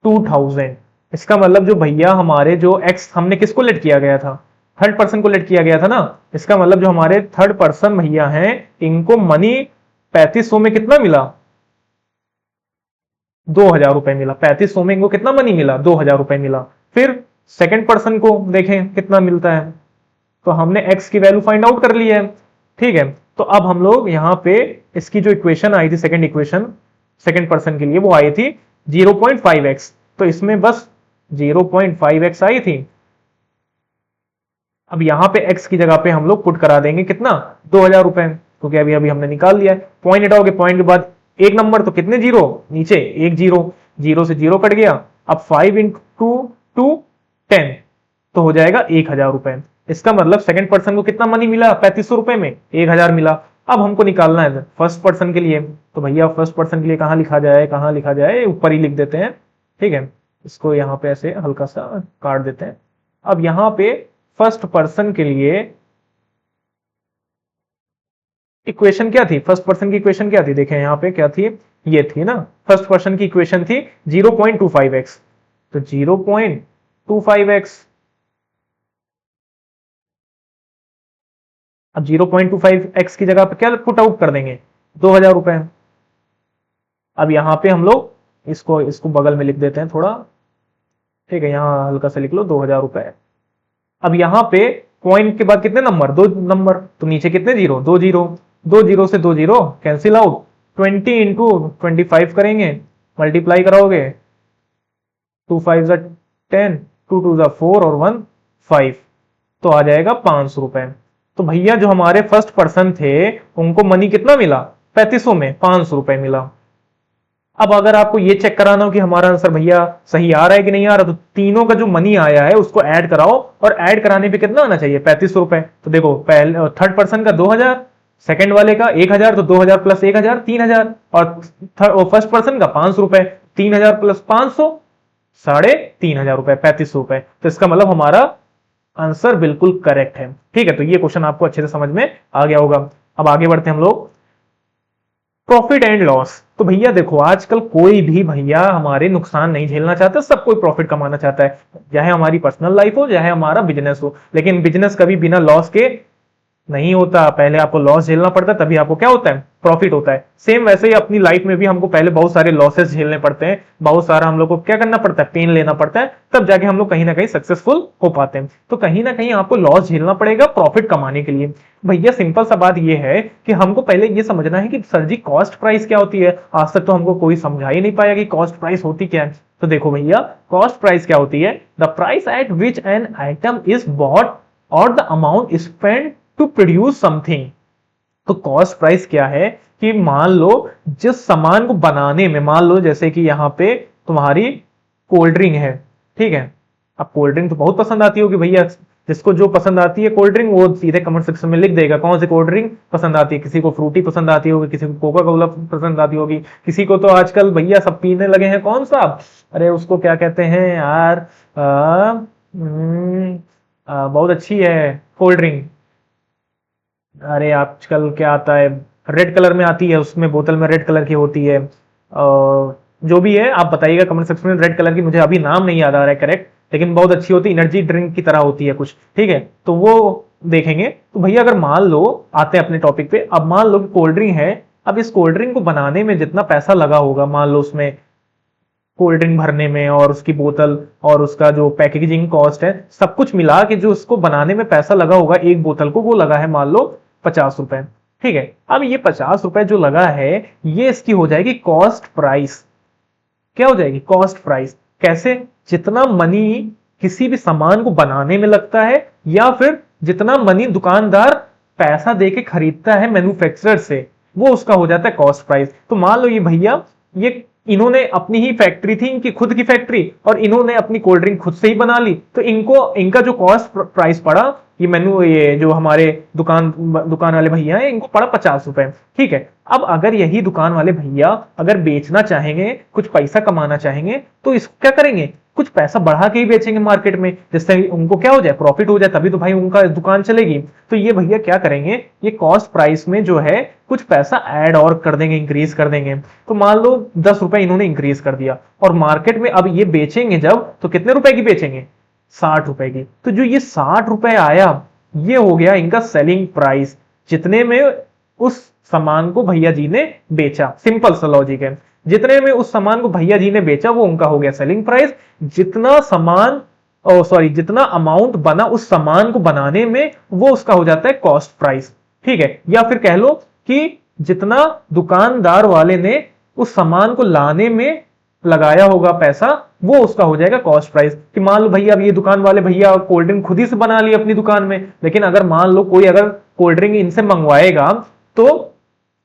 A: 2000। इसका मतलब जो भैया हमारे जो x हमने किसको लेट किया गया था, थर्ड पर्सन को लेट किया गया था ना, इसका मतलब जो हमारे थर्ड पर्सन भैया हैं इनको मनी 3500 में कितना मिला ₹2000 मिला। 3500 में इनको कितना मनी मिला? ₹2000 मिला। फिर सेकंड पर्सन को देखें कितना मिलता है, तो हमने एक्स की वैल्यू फाइंड आउट कर ली है, ठीक है। तो अब हम लोग यहां पे इसकी जो इक्वेशन आई थी, सेकंड इक्वेशन सेकंड पर्सन के लिए, वो आई थी 0.5x, तो इसमें बस 0.5x आई थी। अब यहां पे x की जगह पे हम लोग पुट करा देंगे कितना? ₹2000, क्योंकि अभी अभी हमने निकाल लिया है। पॉइंट हटाओगे, पॉइंट के बाद एक नंबर, तो कितने जीरो नीचे? एक जीरो, जीरो से जीरो कट गया। अब 5 इंटू 2 10, तो हो जाएगा ₹1000। इसका मतलब सेकंड पर्सन को कितना मनी मिला? ₹3500 में 1000 मिला। अब हमको निकालना है फर्स्ट पर्सन के लिए, तो भैया फर्स्ट पर्सन के लिए कहां लिखा जाए, कहां लिखा जाए? ऊपर ही लिख देते हैं, ठीक है। इसको यहां पे ऐसे हल्का सा काट देते हैं। अब यहां पे फर्स्ट पर्सन के लिए इक्वेशन क्या थी? फर्स्ट पर्सन की इक्वेशन क्या थी? देखें यहां पे क्या थी, ये थी ना, फर्स्ट पर्सन की इक्वेशन थी 0.25x, तो 0.25x, अब 0.25x की जगह पे क्या पुट आउट कर देंगे? ₹2000। अब यहां पे हम लोग इसको इसको बगल में लिख देते हैं थोड़ा, ठीक है, यहां हल्का सा लिख लो ₹2000। अब यहां पे पॉइंट के बाद कितने नंबर? दो नंबर, तो नीचे कितने जीरो? दो जीरो, दो जीरो से दो जीरो कैंसिल आउट, 20 इंटू 25 करेंगे, मल्टीप्लाई कराओगे, 2 5 10, 2 2 4 और 1 5, तो आ जाएगा ₹500। तो भैया जो हमारे फर्स्ट पर्सन थे उनको मनी कितना मिला? 3500 में ₹500 मिला। अब अगर आपको ये चेक कराना हो कि हमारा आंसर भैया सही आ रहा है कि नहीं आ रहा, तो तीनों का जो मनी आया है उसको ऐड कराओ, और ऐड कराने पे कितना आना चाहिए? ₹3500। तो देखो, पहले थर्ड पर्सन का 2000, सेकंड वाले का 1000, तो 2000 प्लस 1000 3000, और फर्स्ट पर्सन का ₹500, 3000 प्लस 500 ₹3500, ₹3500। तो इसका मतलब हमारा आंसर बिल्कुल करेक्ट है, ठीक है। तो ये क्वेश्चन आपको अच्छे से समझ में आ गया होगा। अब आगे बढ़ते हैं हम लोग, प्रॉफिट एंड लॉस। तो भैया देखो, आजकल कोई भी भैया हमारे नुकसान नहीं झेलना चाहता, सब कोई प्रॉफिट कमाना चाहता है, चाहे हमारी पर्सनल लाइफ हो चाहे हमारा बिजनेस हो। लेकिन बिजनेस कभी बिना लॉस के नहीं होता, पहले आपको लॉस झेलना पड़ता है, तभी आपको क्या होता है? प्रॉफिट होता है। सेम वैसे ही अपनी लाइफ में भी हमको पहले बहुत सारे लॉसेस झेलने पड़ते हैं, बहुत सारा हम लोग को क्या करना पड़ता है? पेन लेना पड़ता है, तब जाके हम लोग कहीं ना कहीं सक्सेसफुल हो पाते हैं। तो कहीं ना कहीं आपको लॉस झेलना पड़ेगा प्रॉफिट कमाने के लिए। भैया सिंपल सा बात यह है कि हमको पहले ये समझना है कि सर जी कॉस्ट प्राइस क्या होती है। आज तक तो हमको कोई समझा ही नहीं पाया कि कॉस्ट प्राइस होती क्या है। तो देखो भैया, कॉस्ट प्राइस क्या होती है? The price at which an item is bought और the amount spend to produce something. तो कॉस्ट प्राइस क्या है कि मान लो जिस सामान को बनाने में, मान लो जैसे कि यहां पे तुम्हारी कोल्ड ड्रिंक है, ठीक है। अब कोल्ड ड्रिंक तो बहुत पसंद आती होगी भैया, जिसको जो पसंद आती है कोल्ड ड्रिंक वो सीधे कमेंट सेक्शन में लिख देगा कौन सी कोल्ड ड्रिंक पसंद आती है। किसी को फ्रूटी पसंद आती होगी, किसी को कोका कोला पसंद आती होगी, किसी को तो आजकल भैया सब पीने लगे हैं कौन सा, अरे उसको क्या कहते हैं यार, बहुत अच्छी है कोल्ड ड्रिंक, अरे आजकल क्या आता है, रेड कलर में आती है, उसमें बोतल में रेड कलर की होती है, जो भी है आप बताइएगा कमेंट सेक्शन में। रेड कलर की मुझे अभी नाम नहीं याद आ रहा है करेक्ट, लेकिन बहुत अच्छी होती है, एनर्जी ड्रिंक की तरह होती है कुछ, ठीक है। तो वो देखेंगे। तो भैया अगर मान लो, आते हैं अपने टॉपिक पे, अब मान लो कि कोल्ड ड्रिंक है, अब इस कोल्ड ड्रिंक को बनाने में जितना पैसा लगा होगा, मान लो उसमें कोल्ड ड्रिंक भरने में और उसकी बोतल और उसका जो पैकेजिंग कॉस्ट है, सब कुछ मिला के जो उसको बनाने में पैसा लगा होगा एक बोतल को, वो लगा है मान लो ₹50, ठीक है। अब ये ₹50 जो लगा है, ये इसकी हो जाएगी कॉस्ट प्राइस। क्या हो जाएगी? Cost price. कैसे? जितना मनी किसी भी सामान को बनाने में लगता है, या फिर जितना मनी दुकानदार पैसा देके खरीदता है मैन्युफैक्चरर से, वो उसका हो जाता है कॉस्ट प्राइस। तो मान लो ये भैया, ये इन्होंने अपनी ही फैक्ट्री थी, इनकी खुद की फैक्ट्री, और इन्होंने अपनी कोल्ड ड्रिंक खुद से ही बना ली, तो इनको इनका जो कॉस्ट प्राइस पड़ा, ये जो हमारे दुकान वाले भैया हैं, इनको पड़ा ₹50, ठीक है। अब अगर यही दुकान वाले भैया अगर बेचना चाहेंगे, कुछ पैसा कमाना चाहेंगे, तो इसको क्या करेंगे? कुछ पैसा बढ़ा के ही बेचेंगे मार्केट में, जिससे उनको क्या हो जाए? प्रॉफिट हो जाए, तभी तो भाई उनका दुकान चलेगी। तो ये भैया क्या करेंगे? ये कॉस्ट प्राइस में जो है कुछ पैसा ऐड और कर देंगे, इंक्रीज कर देंगे। तो मान लो ₹10 इन्होंने इंक्रीज कर दिया, और मार्केट में अब ये बेचेंगे जब, तो कितने रुपए की बेचेंगे? ₹60 की। तो जो ये ₹60 आया, ये हो गया इनका सेलिंग प्राइस, जितने में उस सामान को भैया जी ने बेचा। सिंपल सा लॉजिक है। जितने में उस सामान को भैया जी ने बेचा वो उनका हो गया सेलिंग प्राइस। जितना सामान जितना अमाउंट बना उस सामान को बनाने में वो उसका हो जाता है कॉस्ट प्राइस। ठीक है, या फिर कह लो कि जितना दुकानदार वाले ने उस सामान को लाने में लगाया होगा पैसा वो उसका हो जाएगा कॉस्ट प्राइस। कि मान लो भैया अब ये दुकान वाले भैया कोल्ड ड्रिंक खुद ही से बना ली अपनी दुकान में, लेकिन अगर मान लो कोई अगर कोल्ड ड्रिंक इनसे मंगवाएगा तो,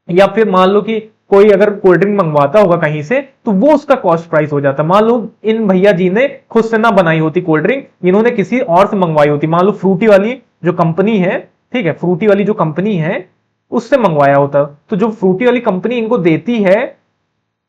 A: या फिर मान लो कि कोई अगर कोल्ड ड्रिंक मंगवाता होगा कहीं से तो वो उसका कॉस्ट प्राइस हो जाता है। मान लो इन भैया जी ने खुद से ना बनाई होती कोल्ड ड्रिंक, इन्होंने किसी और से मंगवाई होती, मान लो फ्रूटी वाली जो कंपनी है, ठीक है, फ्रूटी वाली जो कंपनी है उससे मंगवाया होता, तो जो फ्रूटी वाली कंपनी इनको देती है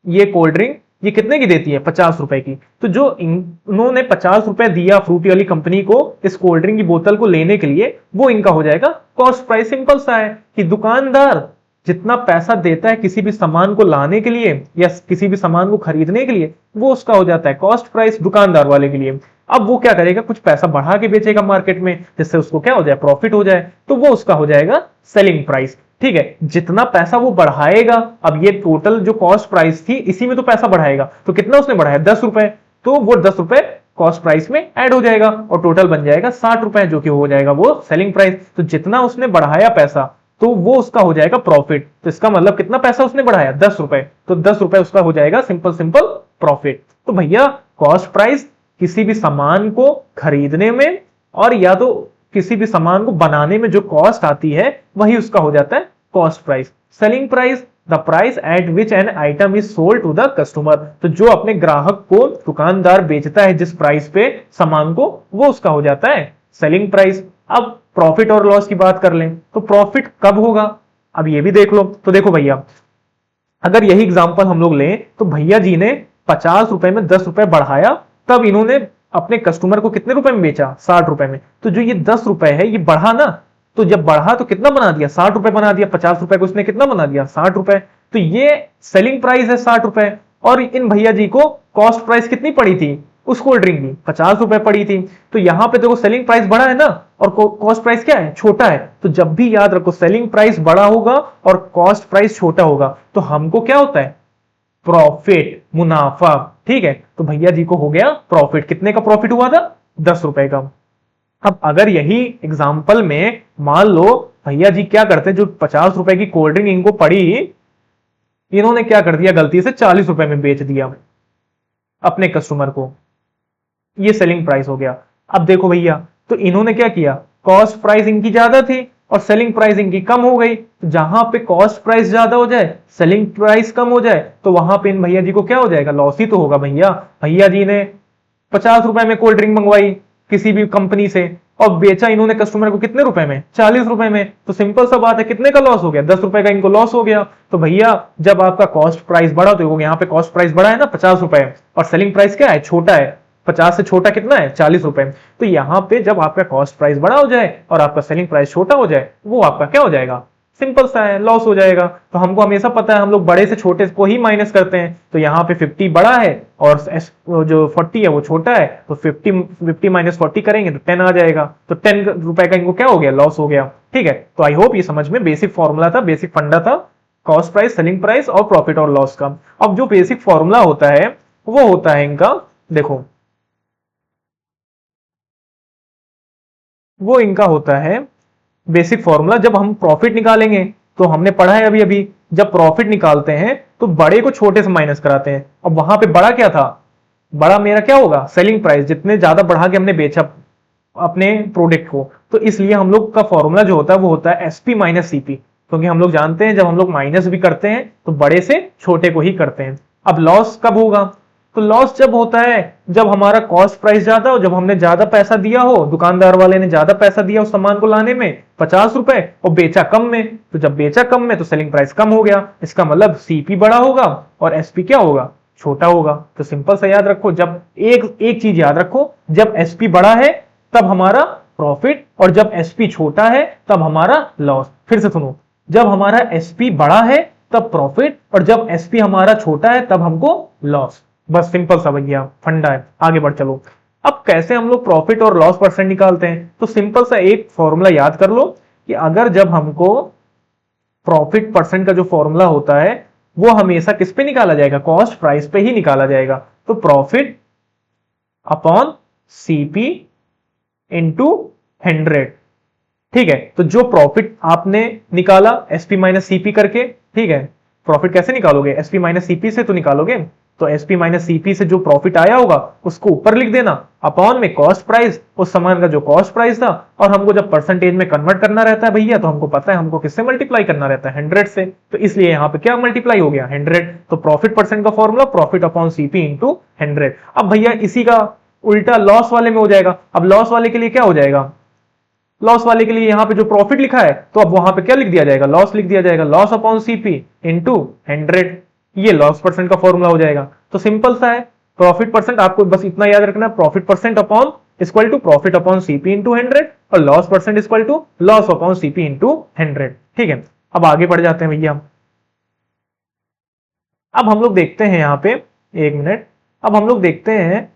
A: ये कोल्ड ड्रिंक, ये कितने की देती है 50 रुपए की, तो जो इन्होंने 50 रुपए दिया फ्रूटी वाली कंपनी को इस कोल्ड ड्रिंक की बोतल को लेने के लिए, वो इनका हो जाएगा कॉस्ट प्राइस। सिंपल सा है कि दुकानदार जितना पैसा देता है किसी भी सामान को लाने के लिए या किसी भी सामान को खरीदने के लिए वो उसका हो जाता है कॉस्ट प्राइस दुकानदार वाले के लिए। अब वो क्या करेगा, कुछ पैसा बढ़ा के बेचेगा मार्केट में जिससे उसको क्या हो जाए, प्रॉफिट हो जाए, तो वो उसका हो जाएगा सेलिंग प्राइस। ठीक है, जितना पैसा वो बढ़ाएगा, अब ये टोटल जो कॉस्ट प्राइस थी इसी में तो पैसा बढ़ाएगा, तो कितना उसने बढ़ाया 10 रुपए, तो वो 10 रुपए कॉस्ट प्राइस में ऐड हो जाएगा और टोटल बन जाएगा 60 रुपए, जो कि हो जाएगा वो सेलिंग प्राइस। तो जितना उसने बढ़ाया पैसा तो वो उसका हो जाएगा प्रॉफिट। तो इसका मतलब कितना पैसा उसने बढ़ाया 10 रुपए, तो 10 रुपए उसका हो जाएगा सिंपल सिंपल प्रॉफिट। तो भैया कॉस्ट प्राइस किसी भी सामान को खरीदने में और या तो किसी भी सामान को बनाने में जो कॉस्ट आती है वही उसका हो जाता है cost price. Selling price the price at which an item is sold to the customer, तो जो अपने ग्राहक को दुकानदार बेचता है जिस प्राइस पे सामान को वो उसका हो जाता है सेलिंग प्राइस। अब प्रॉफिट और लॉस की बात कर लें तो प्रॉफिट कब होगा, अब ये भी देख लो। तो देखो भैया, अगर यही एग्जांपल हम लोग लें तो भैया जी ने 50 रुपए में 10 रुपए बढ़ाया, तब इन्होंने अपने कस्टमर को कितने रुपए में बेचा 60 रुपए में, तो जो ये 10 रुपए है ये बढ़ा ना, तो जब बढ़ा तो कितना बना दिया 60 रुपए बना दिया, 50 रुपए को उसने कितना बना दिया 60 रुपए, तो ये सेलिंग प्राइस है 60 रुपए। और इन भैया जी को कॉस्ट प्राइस कितनी पड़ी थी उस कोल्ड ड्रिंक की 50 रुपए पड़ी थी, तो यहां पे देखो सेलिंग प्राइस बड़ा है ना और कॉस्ट प्राइस क्या है छोटा है, तो जब भी याद रखो सेलिंग प्राइस बड़ा होगा और कॉस्ट प्राइस छोटा होगा तो हमको क्या होता है प्रॉफिट, मुनाफा। ठीक है, तो भैया जी को हो गया प्रॉफिट, कितने का प्रॉफिट हुआ था 10 रुपए का। अब अगर यही एग्जाम्पल में मान लो भैया जी क्या करते, जो 50 रुपए की कोल्ड ड्रिंक इनको पड़ी, इन्होंने क्या कर दिया गलती से 40 रुपए में बेच दिया अपने कस्टमर को, ये सेलिंग प्राइस हो गया। अब देखो भैया, तो इन्होंने क्या किया, कॉस्ट प्राइस इनकी ज्यादा थी और सेलिंग प्राइस इनकी कम हो गई, तो जहां पे कॉस्ट प्राइस ज्यादा हो जाए सेलिंग प्राइस कम हो जाए तो वहां पे इन भैया जी को क्या हो जाएगा, लॉस ही तो होगा। भैया भैया जी ने 50 रुपए में कोल्ड ड्रिंक मंगवाई किसी भी कंपनी से और बेचा इन्होंने कस्टमर को कितने रुपए में 40 रुपए में, तो सिंपल सा बात है कितने का लॉस हो गया 10 रुपए का इनको लॉस हो गया। तो भैया जब आपका कॉस्ट प्राइस बढ़ा तो यहाँ पे कॉस्ट प्राइस बढ़ा है ना 50 रुपए और सेलिंग प्राइस क्या है छोटा है, 50 से छोटा कितना है 40 रुपए, तो यहाँ पे जब आपका कॉस्ट प्राइस बड़ा हो जाए और आपका सेलिंग प्राइस छोटा हो जाए वो आपका क्या हो जाएगा, सिंपल सा है लॉस हो जाएगा। तो हमको हमेशा पता है हम लोग बड़े से छोटे को ही माइनस करते हैं, तो यहाँ पे 50 बड़ा है और जो 40 है वो छोटा है, तो 50 माइनस 40 करेंगे तो 10 आ जाएगा, तो 10 रुपए का इनको क्या हो गया लॉस हो गया। ठीक है, तो आई होप ये समझ में बेसिक फॉर्मूला था, बेसिक फंडा था कॉस्ट प्राइस, सेलिंग प्राइस और प्रॉफिट और लॉस का। अब जो बेसिक फॉर्मूला होता है वो होता है इनका, देखो वो इनका होता है बेसिक फॉर्मूला, जब हम प्रॉफिट निकालेंगे तो हमने पढ़ा है अभी अभी, जब प्रॉफिट निकालते हैं तो बड़े को छोटे से माइनस कराते हैं। अब वहां पे बड़ा क्या था, बड़ा मेरा क्या होगा सेलिंग प्राइस, जितने ज्यादा बढ़ा के हमने बेचा अपने प्रोडक्ट को, तो इसलिए हम लोग का फॉर्मूला जो होता है वो होता है एसपी माइनस सीपी, क्योंकि हम लोग जानते हैं जब हम लोग माइनस भी करते हैं तो बड़े से छोटे को ही करते हैं। अब लॉस कब होगा, तो लॉस जब होता है जब हमारा कॉस्ट प्राइस ज्यादा हो, जब हमने ज्यादा पैसा दिया हो, दुकानदार वाले ने ज्यादा पैसा दिया उस सामान को लाने में 50 रुपए और बेचा कम में, तो जब बेचा कम में तो सेलिंग प्राइस कम हो गया, इसका मतलब सीपी बड़ा होगा और एसपी क्या होगा छोटा होगा। तो सिंपल सा याद रखो, जब एक चीज याद रखो, जब एसपी बड़ा है तब हमारा प्रॉफिट और जब एसपी छोटा है तब हमारा लॉस। फिर से सुनो, जब हमारा एसपी बड़ा है तब प्रॉफिट और जब एसपी हमारा छोटा है तब हमको लॉस। बस सिंपल सा भैया फंडा है, आगे बढ़ चलो। अब कैसे हम लोग प्रॉफिट और लॉस परसेंट निकालते हैं, तो सिंपल सा एक फॉर्मूला याद कर लो कि अगर जब हमको प्रॉफिट परसेंट का जो फॉर्मूला होता है वो हमेशा किस पे निकाला जाएगा, कॉस्ट प्राइस पे ही निकाला जाएगा। तो प्रॉफिट अपॉन सीपी इंटू 100, ठीक है। तो जो प्रॉफिट आपने निकाला एसपी माइनस सीपी करके, ठीक है, प्रॉफिट कैसे निकालोगे, एसपी माइनस सीपी से तो निकालोगे। तो एसपी माइनस सीपी से जो प्रॉफिट आया होगा उसको ऊपर लिख देना, अपॉन में कॉस्ट प्राइस, उस सामान का जो कॉस्ट प्राइस था। और हमको जब परसेंटेज में कन्वर्ट करना रहता है भैया, तो हमको पता है हमको किससे मल्टीप्लाई करना रहता है, 100 से। तो इसलिए यहाँ पे क्या मल्टीप्लाई हो गया, 100। तो प्रॉफिट परसेंट का formula profit upon CP into 100। अब भैया इसी का उल्टा लॉस वाले में हो जाएगा। अब लॉस वाले के लिए क्या हो जाएगा, लॉस वाले के लिए यहां पे जो प्रॉफिट लिखा है तो अब वहां पे क्या लिख दिया जाएगा, लॉस लिख दिया जाएगा, लॉस अपॉन सीपी इंटू 100। ये लॉस परसेंट का फॉर्मूला हो जाएगा। तो सिंपल सा है, प्रॉफिट परसेंट आपको बस इतना याद रखना है, profit percent upon equal to profit upon CP into 100 और loss percent equal to loss upon CP into 100, ठीक है। अब आगे बढ़ जाते हैं भैया। अब हम लोग देखते हैं यहां पे, एक मिनट, अब हम लोग देखते हैं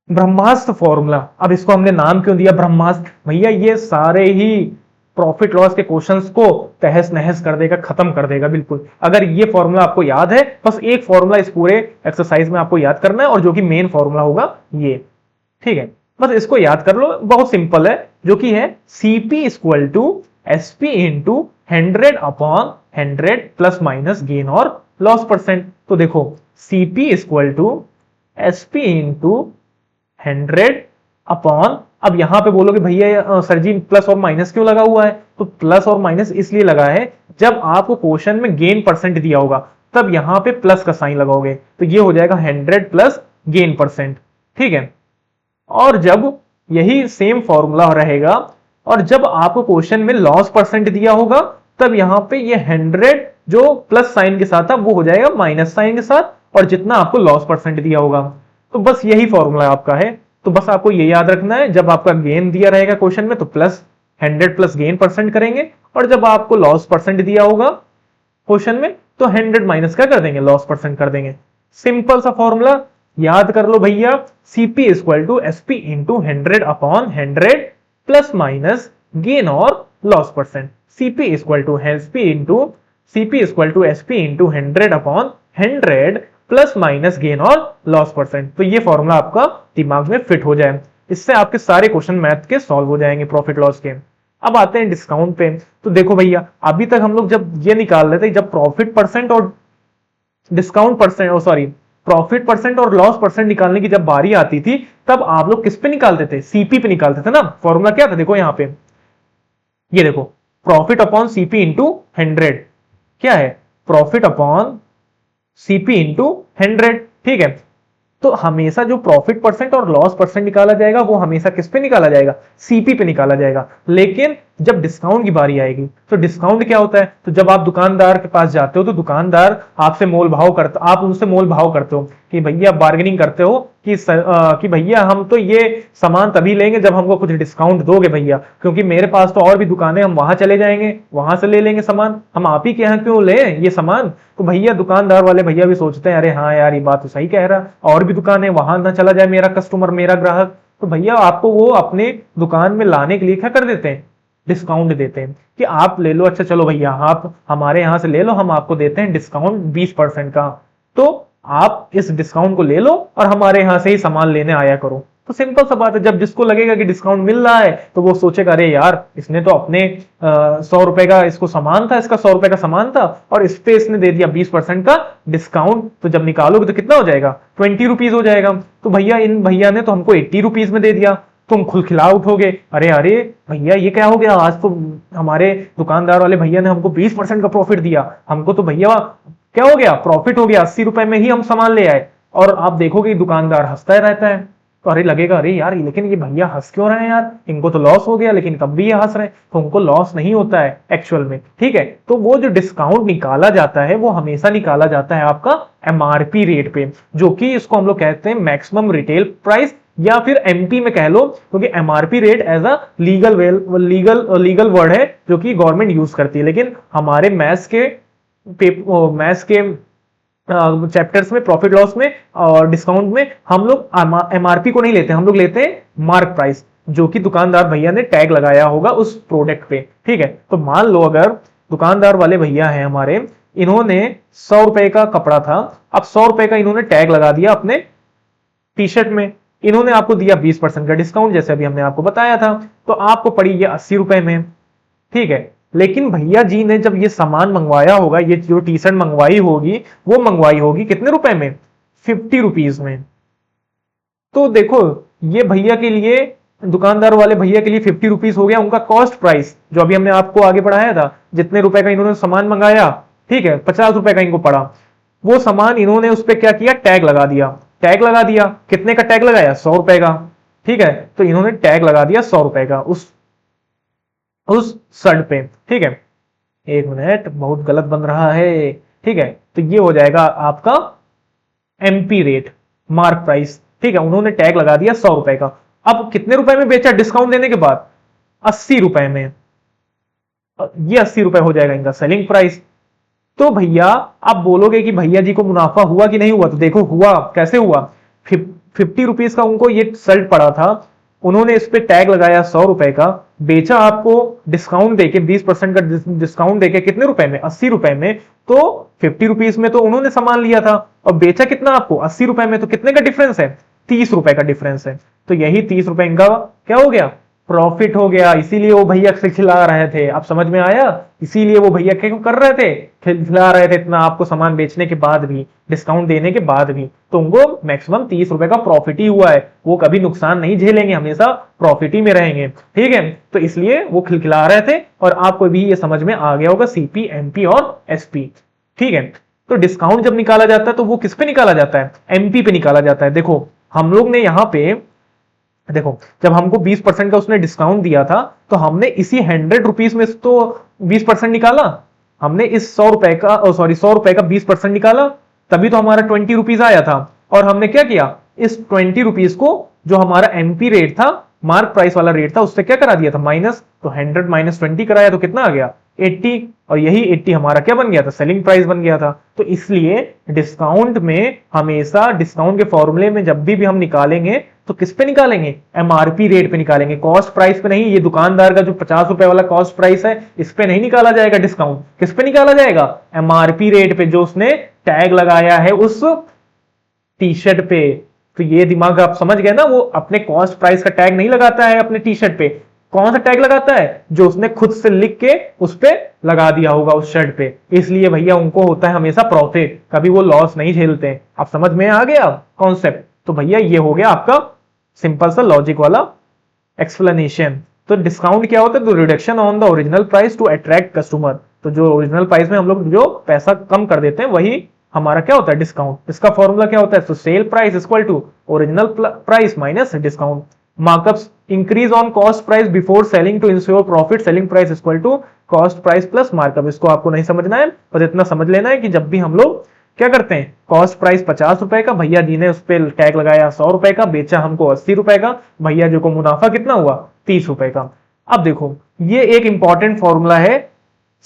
A: ब्रह्मास्त्र फॉर्मूला। अब इसको हमने नाम क्यों दिया ब्रह्मास्त्र, भैया ये सारे ही प्रॉफिट लॉस के क्वेश्चंस को तहस नहस कर देगा, खत्म कर देगा बिल्कुल। अगर ये फॉर्मूला आपको याद है, बस एक फॉर्मूला इस पूरे एक्सरसाइज में आपको याद करना है, और जो कि मेन फॉर्मूला होगा ये, ठीक है। बस इसको याद कर लो, बहुत सिंपल है, जो कि है CP equal to SP into 100 upon 100 plus minus gain और लॉस परसेंट। तो देखो CP equal to SP into 100 upon, अब यहां पे बोलोगे भैया सर जी प्लस और माइनस क्यों लगा हुआ है, तो प्लस और माइनस इसलिए लगा है, जब आपको क्वेश्चन में गेन परसेंट दिया होगा तब यहां पे प्लस का साइन लगाओगे, तो ये हो जाएगा 100 प्लस गेन परसेंट, ठीक है। और जब यही सेम फॉर्मूला रहेगा, और जब आपको क्वेश्चन में लॉस परसेंट दिया होगा, तब यहां पे ये 100 जो प्लस साइन के साथ था वो हो जाएगा माइनस साइन के साथ, और जितना आपको लॉस परसेंट दिया होगा। तो बस यही फॉर्मूला आपका है। तो बस आपको ये याद रखना है, जब आपका गेन दिया रहेगा क्वेश्चन में तो प्लस 100 प्लस गेन परसेंट करेंगे, और जब आपको लॉस परसेंट दिया होगा क्वेश्चन में तो 100 माइनस क्या कर देंगे, लॉस परसेंट कर देंगे। सिंपल सा फॉर्मूला याद कर लो भैया, CP equal to SP into 100 upon 100 plus minus gain और loss percent. CP equal to SP into CP equal to SP into 100 upon 100 plus minus gain और लॉस परसेंट। तो ये फॉर्मूला आपका दिमाग में फिट हो जाए, इससे आपके सारे क्वेश्चन मैथ के सॉल्व हो जाएंगे प्रॉफिट लॉस के। अब आते हैं डिस्काउंट पे। तो देखो भैया अभी तक हम लोग जब ये निकाल रहे थे, जब प्रॉफिट परसेंट और discount percent, sorry profit percent और लॉस परसेंट निकालने की जब बारी आती थी, तब आप लोग किस पे निकालते थे, सीपी पे निकालते थे ना। फॉर्मूला क्या था, देखो यहां पे, ये देखो प्रॉफिट अपॉन सीपी इंटू 100, क्या है, प्रॉफिट अपॉन सीपी इंटू 100, ठीक है। तो हमेशा जो प्रॉफिट परसेंट और लॉस परसेंट निकाला जाएगा वो हमेशा किस पे निकाला जाएगा, सीपी पे निकाला जाएगा। लेकिन जब डिस्काउंट की बारी आएगी, तो डिस्काउंट क्या होता है, तो जब आप दुकानदार के पास जाते हो तो दुकानदार आपसे मोल भाव करता, आप उनसे मोल भाव करते हो कि भैया बार्गेनिंग करते हो कि भैया हम तो ये सामान तभी लेंगे जब हमको कुछ डिस्काउंट दोगे भैया, क्योंकि मेरे पास तो और भी दुकानें, हम वहां चले जाएंगे, वहां से ले लेंगे सामान, हम आप ही के यहाँ क्यों ले ये सामान। तो भैया दुकानदार वाले भैया भी सोचते हैं, अरे हाँ यार ये बात तो सही कह रहा, और भी दुकान है, वहां ना चला जाए मेरा कस्टमर, मेरा ग्राहक। तो भैया आपको वो अपने दुकान में लाने के लिए क्या कर देते हैं, डिस्काउंट देते हैं कि आप ले लो, अच्छा चलो भैया आप हमारे यहाँ से ले लो, हम आपको देते हैं डिस्काउंट 20% का, तो आप इस डिस्काउंट को ले लो और हमारे यहाँ से ही सामान लेने आया करो। तो सिंपल सा बात है, जब जिसको लगेगा कि डिस्काउंट मिल रहा है तो वो सोचेगा अरे यार इसने तो अपने 100 रुपए का इसको सामान था, इसका 100 रुपए का सामान था, और इस पे इसने दे दिया 20% का डिस्काउंट, तो जब निकालोगे तो कितना हो जाएगा, 20 रुपीज हो जाएगा। तो भैया इन भैया ने तो हमको 80 रुपीज में दे दिया, तुम खुलखिला उठोगे, अरे अरे भैया ये क्या हो गया, आज तो हमारे दुकानदार वाले भैया ने हमको 20% का प्रॉफिट दिया, हमको तो भैया क्या हो गया, प्रॉफिट हो गया, 80 रुपए में ही हम सामान ले आए। और आप देखोगे दुकानदार हंसता रहता है, तो अरे लगेगा अरे यार लेकिन ये भैया हंस क्यों रहे हैं यार, इनको तो लॉस हो गया, लेकिन तब भी ये हंस रहे हैं। तो उनको लॉस नहीं होता है एक्चुअल में, ठीक है। तो वो जो डिस्काउंट निकाला जाता है वो हमेशा निकाला जाता है आपका एमआरपी रेट पे, जो कि इसको हम लोग कहते हैं मैक्सिमम रिटेल प्राइस, या फिर एमपी में कह लो, क्योंकि MRP rate as a legal word है जो कि गवर्नमेंट यूज करती है। लेकिन हमारे मैथ्स के चैप्टर्स में, प्रॉफिट लॉस में और डिस्काउंट में हम लोग एमआरपी को नहीं लेते, हम लोग लेते हैं मार्क प्राइस, जो कि दुकानदार भैया ने टैग लगाया होगा उस प्रोडक्ट पे, ठीक है। तो मान लो अगर दुकानदार वाले भैया हैं हमारे, इन्होंने 100 रुपए का कपड़ा था, अब 100 रुपए का इन्होंने टैग लगा दिया अपने टी शर्ट में, इन्होंने आपको दिया 20% का डिस्काउंट जैसे अभी हमने आपको बताया था, तो आपको पड़ी ये 80 रुपए में, ठीक है। लेकिन भैया जी ने जब ये सामान मंगवाया होगा, ये जो टी शर्ट मंगवाई होगी वो मंगवाई होगी कितने रुपए में, 50 रुपीज में। तो देखो ये भैया के लिए, दुकानदार वाले भैया के लिए 50 रुपीज हो गया उनका कॉस्ट प्राइस, जो अभी हमने आपको आगे पढ़ाया था, जितने रुपए का इन्होंने सामान मंगाया, ठीक है, 50 रुपए का इनको पड़ा, वो सामान इन्होंने उस पर क्या किया, टैग लगा दिया। टैग लगा दिया, कितने का टैग लगाया, 100 रुपए का, ठीक है। तो इन्होंने टैग लगा दिया 100 रुपए का उस शर्ट पे, ठीक है। एक मिनट, बहुत गलत बन रहा है, ठीक है। तो ये हो जाएगा आपका एमपी रेट, मार्क प्राइस, ठीक है। उन्होंने टैग लगा दिया 100 रुपए का। अब कितने रुपए में बेचा डिस्काउंट देने के बाद, 80 रुपए में। ये 80 रुपए हो जाएगा इनका सेलिंग प्राइस। तो भैया आप बोलोगे कि भैया जी को मुनाफा हुआ कि नहीं हुआ, तो देखो हुआ, कैसे हुआ, 50 रुपीज का उनको ये शर्ट पड़ा था, उन्होंने इस पे टैग लगाया 100 रुपए का, बेचा आपको डिस्काउंट देके, 20% का डिस्काउंट देके कितने रुपए में, 80 रुपए में। तो 50 रुपीज में तो उन्होंने सामान लिया था, और बेचा कितना आपको, 80 रुपए में। तो कितने का डिफरेंस है, 30 रुपए का डिफरेंस है। तो यही 30 रुपए इनका क्या हो गया, प्रॉफिट हो गया। इसीलिए वो भैया खिलखिला रहे थे, अब समझ में आया, इसीलिए वो भैया क्या कर रहे थे, खिलखिला रहे थे इतना, आपको सामान बेचने के बाद भी, डिस्काउंट देने के बाद भी। तो उनको मैक्सिमम 30 रुपए का प्रॉफिट ही हुआ है, वो कभी नुकसान नहीं झेलेंगे, हमेशा प्रॉफिट ही में रहेंगे, ठीक है। तो इसलिए वो खिलखिला रहे थे, और आपको भी ये समझ में आ गया होगा, सीपी, एमपी और एसपी, ठीक है। तो डिस्काउंट जब निकाला जाता है तो वो किस पे निकाला जाता है, एमपी पे निकाला जाता है। देखो हम लोग ने यहाँ पे, देखो जब हमको 20% का उसने डिस्काउंट दिया था, तो हमने इसी 100 रुपीज में तो 20% निकाला, हमने इस 100 रुपए का, सॉरी 100 रुपए का 20% निकाला, तभी तो हमारा 20 रुपीज आया था। और हमने क्या किया, इस 20 रुपीज को, जो हमारा एमपी रेट था, मार्क प्राइस वाला रेट था, उससे क्या करा दिया था, माइनस। तो 100 माइनस 20 कराया तो कितना आ गया, 80, और यही 80 हमारा क्या बन गया था, सेलिंग प्राइस बन गया था। तो इसलिए डिस्काउंट में हमेशा, डिस्काउंट के फॉर्मूले में जब भी हम निकालेंगे तो किस पे निकालेंगे, एमआरपी रेट पे निकालेंगे, कॉस्ट प्राइस पे नहीं। ये दुकानदार का जो 50 रुपए वाला कॉस्ट प्राइस है, इस पे नहीं निकाला जाएगा डिस्काउंट, किस पे निकाला जाएगा, एमआरपी रेट पे, जो उसने टैग लगाया है उस टी शर्ट पे। तो ये दिमाग आप समझ गए ना, वो अपने कॉस्ट प्राइस का टैग नहीं लगाता है अपने टी शर्ट पे, कौन सा टैग लगाता है, जो उसने खुद से लिख के उस पे लगा दिया होगा उस शर्ट पे। इसलिए भैया उनको होता है हमेशा प्रॉफिट, कभी वो लॉस नहीं झेलते। आप समझ में आ गया कॉन्सेप्ट। तो भैया ये हो गया आपका सिंपल सा लॉजिक वाला एक्सप्लेनेशन। तो डिस्काउंट क्या होता है, तो reduction on the original price to attract customer. तो जो ओरिजिनल प्राइस में हम लोग जो पैसा कम कर देते हैं, वही हमारा क्या होता है, डिस्काउंट। इसका फॉर्मूला क्या होता है, तो sale price equal to original price minus discount. Markups increase on cost price before selling to ensure profit, selling price equal to cost price plus markup. इसको आपको नहीं समझना है, बस इतना समझ लेना है कि जब भी हम लोग क्या करते हैं, कॉस्ट प्राइस 50 रुपए का, भैया जी ने उस पर टैग लगाया 100 रुपए का, बेचा हमको 80 रुपए का, भैया जी को मुनाफा कितना हुआ, 30 रुपए का। अब देखो ये एक इंपॉर्टेंट फॉर्मूला है,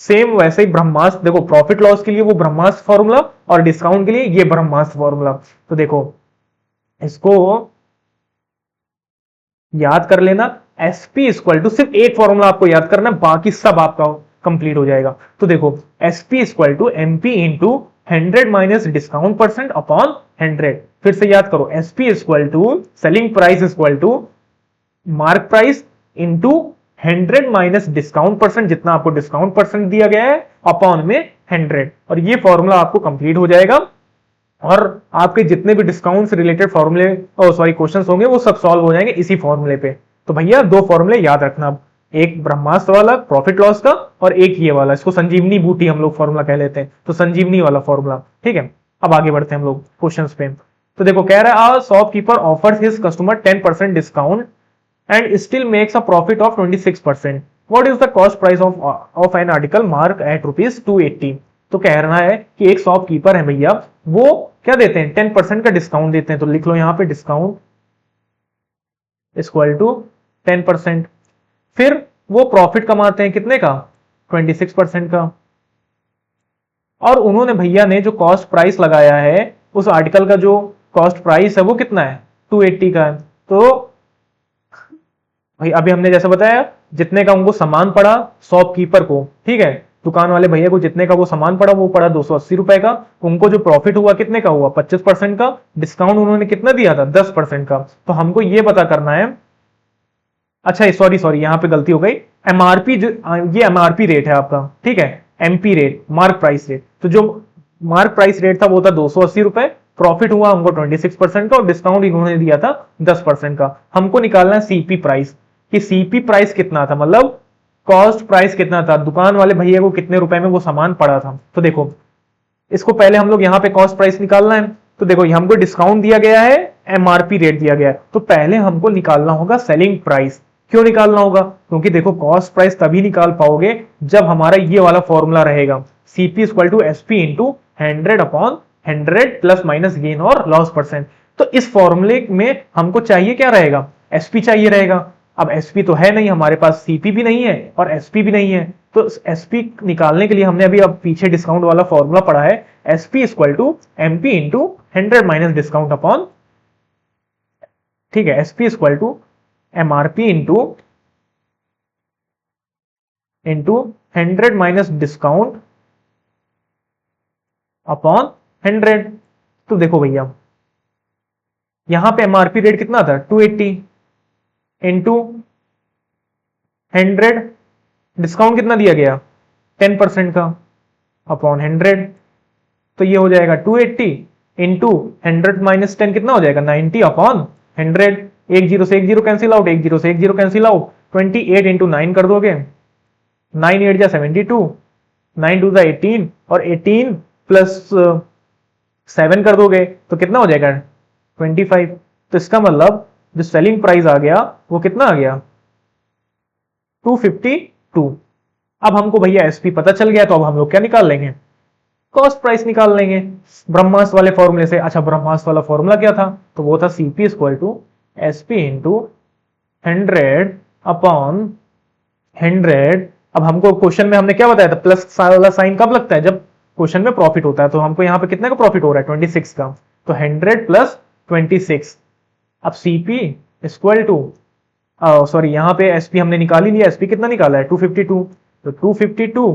A: सेम वैसे ही ब्रह्मास्त्र, देखो प्रॉफिट लॉस के लिए वो ब्रह्मास्त्र फॉर्मूला, और डिस्काउंट के लिए ये ब्रह्मास्त्र फॉर्मूला। तो देखो इसको याद कर लेना, एसपी इक्वल टू, सिर्फ एक फॉर्मूला आपको याद करना, बाकी सब आपका कंप्लीट हो जाएगा। तो देखो SP equal to MP into 100 minus discount percent upon 100। फिर से याद करो, SP equal to selling price equal to mark price into 100 minus discount percent, जितना आपको डिस्काउंट परसेंट दिया गया है, अपॉन में 100। और ये फॉर्मूला आपको कंप्लीट हो जाएगा, और आपके जितने भी डिस्काउंट से रिलेटेड फॉर्मूले, सॉरी क्वेश्चंस होंगे, वो सब सॉल्व हो जाएंगे इसी फॉर्मूले पे। तो भैया दो फॉर्मूले याद रखना, एक ब्रह्मास्त्र वाला प्रॉफिट लॉस का, और एक ये वाला, इसको संजीवनी बूटी हम लोग फॉर्मूला कह लेते हैं, तो संजीवनी वाला फॉर्मूला, ठीक है। अब आगे बढ़ते हैं हम लोग क्वेश्चंस पे। तो देखो कह रहा है, shopkeeper offers his customer 10% discount and still makes a profit of 26%। What is the cost price of an article mark at ₹280। तो कह रहा है कि एक शॉपकीपर है भैया, वो क्या देते हैं, 10% का डिस्काउंट देते हैं। तो लिख लो यहां पे डिस्काउंट इक्वल टू 10%। फिर वो प्रॉफिट कमाते हैं कितने का, 26% का। और उन्होंने भैया ने जो कॉस्ट प्राइस लगाया है, उस आर्टिकल का जो कॉस्ट प्राइस है वो कितना है, 280 का है। तो भाई अभी हमने जैसे बताया, जितने का उनको सामान पड़ा शॉपकीपर को, ठीक है, दुकान वाले भैया को जितने का वो सामान पड़ा वो पड़ा 280 रुपए का, उनको जो प्रॉफिट हुआ कितने का हुआ 25% का, डिस्काउंट उन्होंने कितना दिया था 10% का। तो हमको ये पता करना है, अच्छा सॉरी सॉरी यहाँ पे गलती हो गई, एमआरपी जो ये एमआरपी रेट है आपका, ठीक है, MP rate mark price rate, तो जो मार्क प्राइस रेट था वो था 280 रुपए, प्रॉफिट हुआ हमको 26% का और डिस्काउंट इन्होंने दिया था 10% का। हमको निकालना है सीपी प्राइस, कि सीपी प्राइस कितना था, मतलब कॉस्ट प्राइस कितना था, दुकान वाले भैया को कितने रुपए में वो सामान पड़ा था। तो देखो इसको पहले हम लोग यहाँ पे कॉस्ट प्राइस निकालना है, तो देखो हमको डिस्काउंट दिया गया है, एमआरपी रेट दिया गया है, तो पहले हमको निकालना होगा सेलिंग प्राइस। क्यों निकालना होगा, क्योंकि देखो कॉस्ट प्राइस तभी निकाल पाओगे जब हमारा ये वाला फॉर्मूला रहेगा, CP equal to SP into 100 upon 100 plus minus gain और लॉस परसेंट। तो इस फॉर्मूले में हमको चाहिए क्या रहेगा, एसपी चाहिए रहेगा। अब एसपी तो है नहीं हमारे पास, सीपी भी नहीं है और एसपी भी नहीं है, तो एसपी निकालने के लिए हमने अभी अब पीछे डिस्काउंट वाला फॉर्मूला पढ़ा है, SP equal to MP into 100 minus discount upon, ठीक है, SP equal to MRP into 100 minus discount upon 100। तो देखो भैया यहां पे एमआरपी रेट कितना था 280 इंटू 100, डिस्काउंट कितना दिया गया 10% का अपॉन 100, तो ये हो जाएगा 280 इंटू 100 माइनस 10 कितना हो जाएगा 90 अपॉन 100। एक जीरो से एक जीरो कैंसिल आउट, एक जीरो से एक जीरो कैंसिल आउट, 28 इंटू 9 कर दोगे, 9 8 जा 72, 9 2 जा 18 और 18 प्लस 7 कर दोगे तो कितना हो जाएगा 25। तो इसका मतलब जो सेलिंग प्राइस आ गया वो कितना आ गया 252। अब हमको भैया एसपी पता चल गया, तो अब हम लोग क्या निकाल लेंगे, कॉस्ट प्राइस निकाल लेंगे ब्रह्मास्त्र वाले फॉर्मूले से। अच्छा ब्रह्मास्त्र वाला फॉर्मूला क्या था, तो वो था CP equal to SP into 100 upon 100। अब हमको क्वेश्चन में हमने क्या बताया था, प्लस वाला साइन कब लगता है, जब क्वेश्चन में प्रॉफिट होता है। तो हमको यहाँ पे कितने का प्रॉफिट हो रहा है 26 का, तो 100 प्लस 26। अब सीपी इक्वल टू, सॉरी यहाँ पे एसपी हमने निकाल ही लिया, एसपी कितना निकाला है 252, तो 252